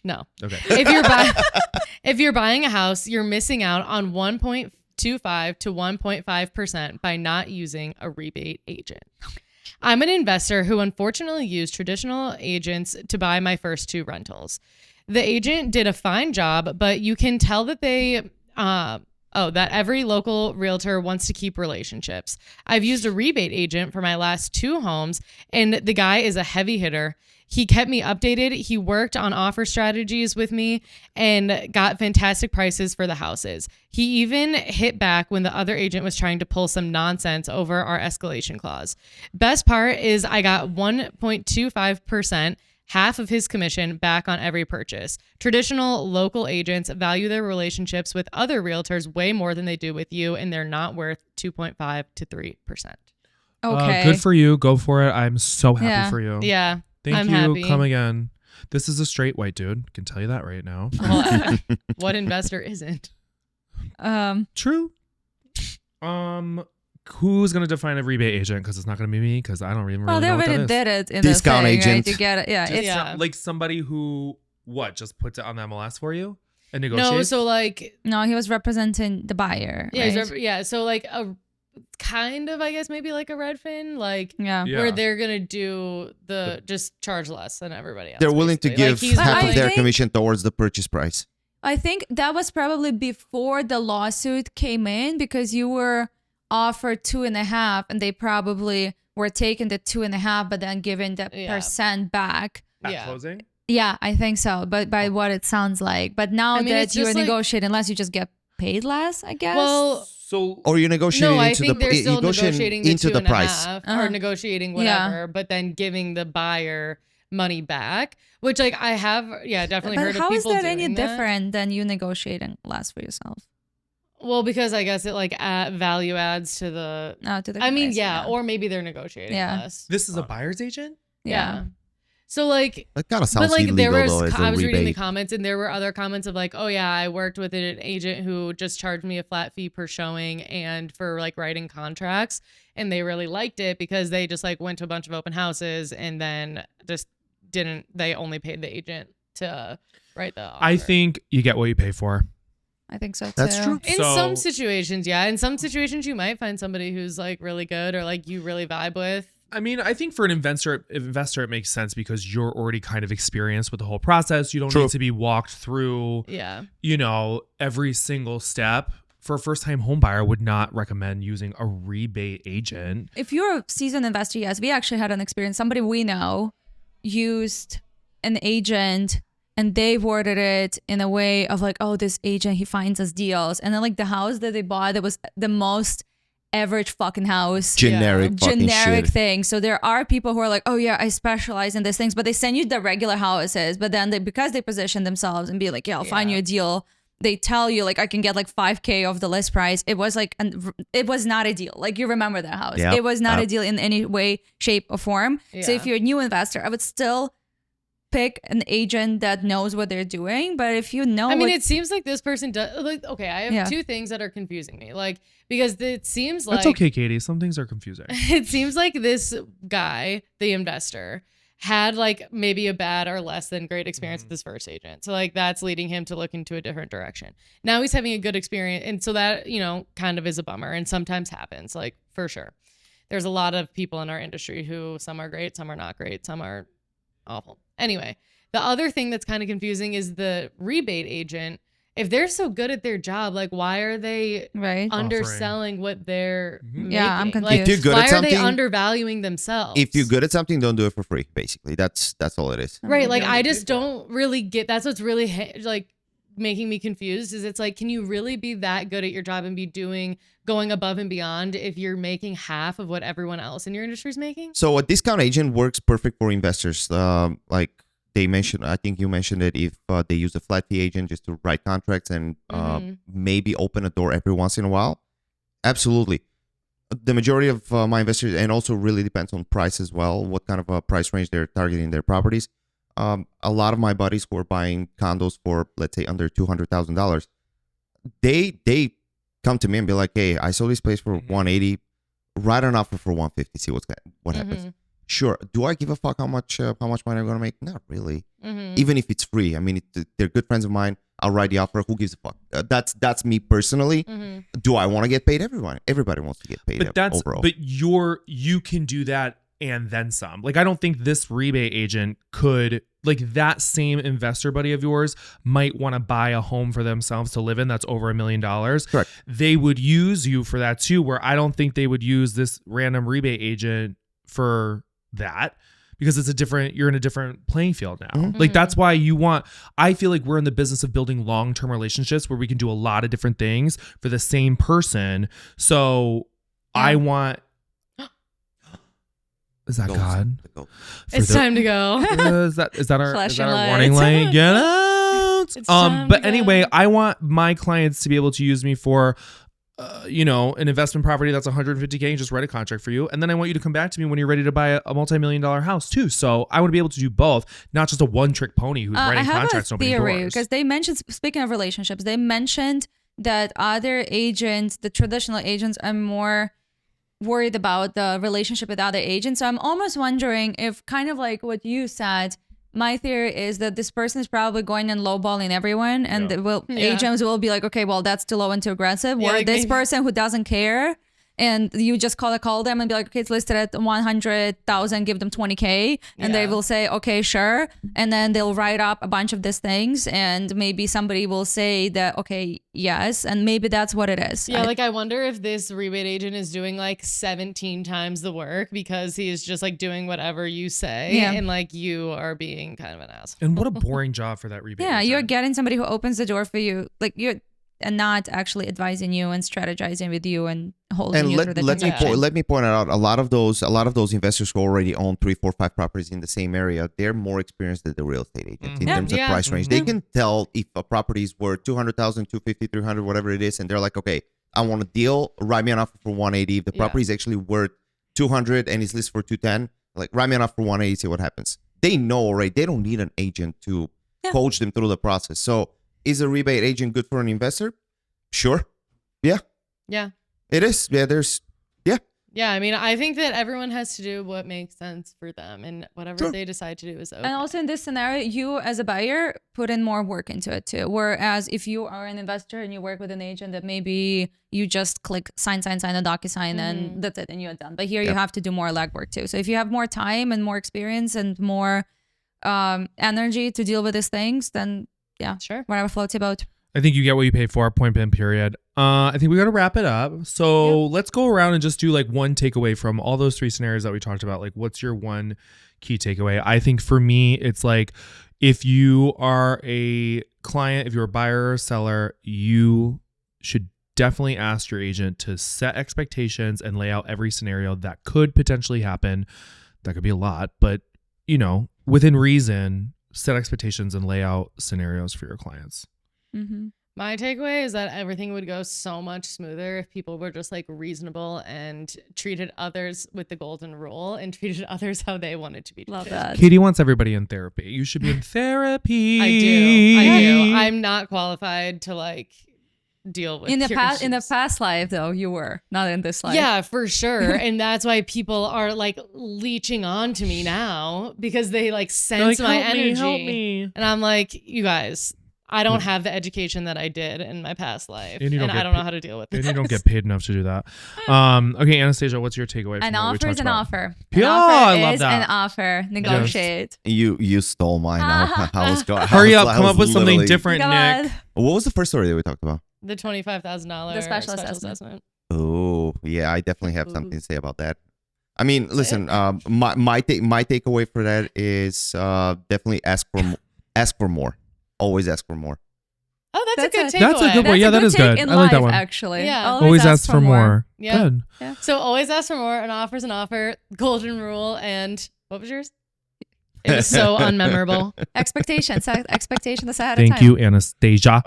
No. Okay. If you're buying a house, you're missing out on 1.25 to 1.5% by not using a rebate agent. I'm an investor who unfortunately used traditional agents to buy my first 2 rentals. The agent did a fine job, but you can tell that that every local realtor wants to keep relationships. I've used a rebate agent for my last 2 homes, and the guy is a heavy hitter. He kept me updated. He worked on offer strategies with me and got fantastic prices for the houses. He even hit back when the other agent was trying to pull some nonsense over our escalation clause. Best part is I got 1.25%, half of his commission, back on every purchase. Traditional local agents value their relationships with other realtors way more than they do with you, and they're not worth 2.5 to 3%. Okay. Good for you. Go for it. I'm so happy Yeah. for you. Yeah. Thank I'm you. happy. Come again. This is a straight white dude. Can tell you that right now. Well, what investor isn't? True. Who's gonna define a rebate agent? Because it's not gonna be me. Because I don't even really Well, they know what already that is. did it in Discount the thing, agent. Right? You get it. Yeah. Just It's Yeah. like somebody who just puts it on the MLS for you and negotiates. No, so like no, he was representing the buyer. yeah, right? so like a kind of, I guess, maybe like a Redfin, like Yeah. where they're gonna do just charge less than everybody else. They're willing to basically. give he's half I of their think- commission towards the purchase price. I think that was probably before the lawsuit came in because you were offered 2.5 and they probably were taking the 2.5 but then giving the percent back. At Yeah. closing. Yeah, I think so. But by what it sounds like. But now I mean, that it's you're just like- negotiating less, you just get paid less, I guess. Well, So Or you negotiate no, I into think the they're still negotiating the into the 2.5 price. Uh-huh. or negotiating Yeah. whatever, but then giving the buyer money back, which like I have, definitely but heard how of is people that any doing that. different than you negotiating less for yourself? Well, because I guess it like value adds to the. No, to the I mean, price, yeah, or maybe they're negotiating Yeah. less. this is a buyer's agent. Yeah. So like, That kind of sounds but like illegal there was, though. As I a was reading the rebate. comments and there were other comments of like, oh yeah, I worked with an agent who just charged me a flat fee per showing and for like writing contracts, and they really liked it because they just like went to a bunch of open houses and then just they only paid the agent to write the offer. I think you get what you pay for. I think so too. That's true. In So- some situations, yeah. In some situations, you might find somebody who's like really good or like you really vibe with. I mean, I think for an investor, it makes sense because you're already kind of experienced with the whole process. You don't True. need to be walked through, Yeah. every single step. For a first-time home buyer, I would not recommend using a rebate agent. If you're a seasoned investor, yes, we actually had an experience. Somebody we know used an agent and they worded it in a way of like, oh, this agent, he finds us deals. And then like the house that they bought, that was the most average fucking house. Generic fucking Generic shit. thing. So there are people who are like, oh yeah, I specialize in these things, but they send you the regular houses. But then because they position themselves and be like, yeah, I'll find you a deal they tell you like I can get like 5K off the list price. It was like it was not a deal. Like you remember that house. Yep. It was not a deal in any way, shape, or form. So Yeah. if you're a new investor, I would still pick an agent that knows what they're doing. But if you know, I mean, what- it seems like this person does. Like, okay, I have two things that are confusing me. Like, because it seems like That's okay, Katie. Some things are confusing. it seems like this guy, the investor, had like maybe a bad or less than great experience with his first agent. So like that's leading him to look into a different direction. Now he's having a good experience. And so that, you know, kind of is a bummer and sometimes happens, like for sure. There's a lot of people in our industry who some are great, some are not great, some are awful. Anyway, the other thing that's kind of confusing is the rebate agent. If they're so good at their job, like why are they right? underselling what they're making? Yeah, I'm Like, confused. If you're good why at are they something, undervaluing themselves? if you're good at something, don't do it for free. Basically, that's all it is. Right, like I just don't really get. That's what's really like making me confused. Is it's like, can you really be that good at your job and be going above and beyond if you're making half of what everyone else in your industry is making? So a discount agent works perfect for investors. Like they mentioned, I think you mentioned it. If they use a flat fee agent just to write contracts and maybe open a door every once in a while, absolutely. The majority of my investors, and also really depends on price as well, what kind of a price range they're targeting their properties. A lot of my buddies who are buying condos for, let's say, under $200,000, they come to me and be like, "Hey, I sold this place for 180. Write an offer for 150. See what happens." Sure. Do I give a fuck how much money I'm gonna make? Not really. Even if it's free. I mean, they're good friends of mine. I'll write the offer. Who gives a fuck? That's me personally. Do I want to get paid? Everybody wants to get paid. Overall. But you can do that and then some. Like I don't think this rebate agent could, like that same investor buddy of yours might want to buy a home for themselves to live in that's over $1 million. Correct. They would use you for that too, where I don't think they would use this random rebate agent for that, because you're in a different playing field now. Like that's why I feel like we're in the business of building long-term relationships where we can do a lot of different things for the same person. So I want, is that God? It's time to go. Is that our Flashing warning lights. light? Get out. It's time But to go. anyway, I want my clients to be able to use me for an investment property that's $150K and just write a contract for you. And then I want you to come back to me when you're ready to buy a multi-million-dollar house too. So I want to be able to do both, not just a one-trick pony who's I writing have contracts a opening theory doors. because they mentioned, speaking of relationships, they mentioned that other agents, the traditional agents, are more worried about the relationship with other agents. So I'm almost wondering if, kind of like what you said, my theory is that this person is probably going and lowballing everyone, and agents will be like, okay, well, that's too low and too aggressive. Yeah, or like this maybe- person who doesn't care, and you just call them and be like, okay, it's listed at 100,000, give them 20K, and they Yeah. will say, okay, sure, and then they'll write up a bunch of these things, and maybe somebody will say that, okay, yes, and maybe that's what it is. Yeah, like I wonder if this rebate agent is doing like 17 times the work because he is just like doing whatever you say, Yeah. and like you are being kind of an asshole. And what a boring job for that rebate Yeah, agent. you're getting somebody who opens the door for you, like you're, and not actually advising you and strategizing with you and holding And you through the let transaction. me point out a lot of those investors who already own 3, 4, 5 properties in the same area. They're more experienced than the real estate agents in Yeah, terms of yeah. price range. They can tell if a property is worth 200,000, 250, 300, whatever it is, and they're like, okay, I want a deal. Write me an offer for 180. If the property is actually worth 200 and it's listed for 210, like write me an offer for 180. See what happens. They know already. They don't need an agent to coach them through the process. So is a rebate agent good for an investor? Sure. Yeah. Yeah. It is. Yeah, Yeah, I mean, I think that everyone has to do what makes sense for them, and whatever they decide to do is okay. And also in this scenario, you as a buyer put in more work into it too. Whereas if you are an investor and you work with an agent that maybe you just click sign the DocuSign and that's it and you're done. But here you have to do more legwork too. So if you have more time and more experience and more energy to deal with these things, then yeah, Sure. whatever floats your boat. I think you get what you pay for, point blank, period. I think we got to wrap it up. So let's go around and just do like one takeaway from all those 3 scenarios that we talked about. Like, what's your one key takeaway? I think for me, it's like, if you are a client, if you're a buyer or a seller, you should definitely ask your agent to set expectations and lay out every scenario that could potentially happen. That could be a lot, but within reason, set expectations and lay out scenarios for your clients. Mm-hmm. My takeaway is that everything would go so much smoother if people were just like reasonable and treated others with the golden rule and treated others how they wanted to be treated. Love that. Katie wants everybody in therapy. You should be in therapy. I do. I'm not qualified to like deal with In the your past, in the issues. past life, though, you were not in this life. Yeah, for sure. And that's why people are like leeching on to me now because they like sense my energy. Help me. And I'm like, you guys, I don't have the education that I did in my past life. And you don't And get I don't know how to deal with And this. you don't get paid enough to do that. Okay, Anastasia, what's your takeaway? An from what we offer is talked an about? offer. Yeah, An offer I love is that. an offer. Negotiate. You stole mine. I was going. Hurry I up, was come up with something literally- different, Come Nick. on. What was the first story that we talked about? The $25,000 The special assessment. Oh, yeah, I definitely have something to say about that. I mean, listen, my takeaway for that is definitely ask for more. Always ask for more. Oh, that's a That's good a- takeaway. That's a good one. Yeah, that good is take good. in I like that life, one. Actually. Yeah. Always ask for more. Yeah. Good. So always ask for more. An offer's an offer. Golden rule. And what was yours? It was so unmemorable. Expectation. Set expectations ahead of time. Thank you, Anastasia.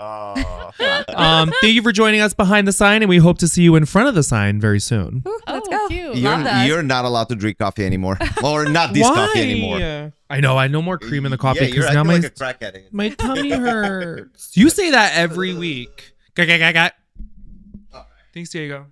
Thank you for joining us behind the sign, and we hope to see you in front of the sign very soon. Ooh, let's Oh, go. cute. Love that. You're not allowed to drink coffee anymore, or not this coffee anymore. I know. I no more cream in the coffee Yeah, you're because now acting my like a crack addict. my tummy hurts. You say that every week. Thanks, Diego.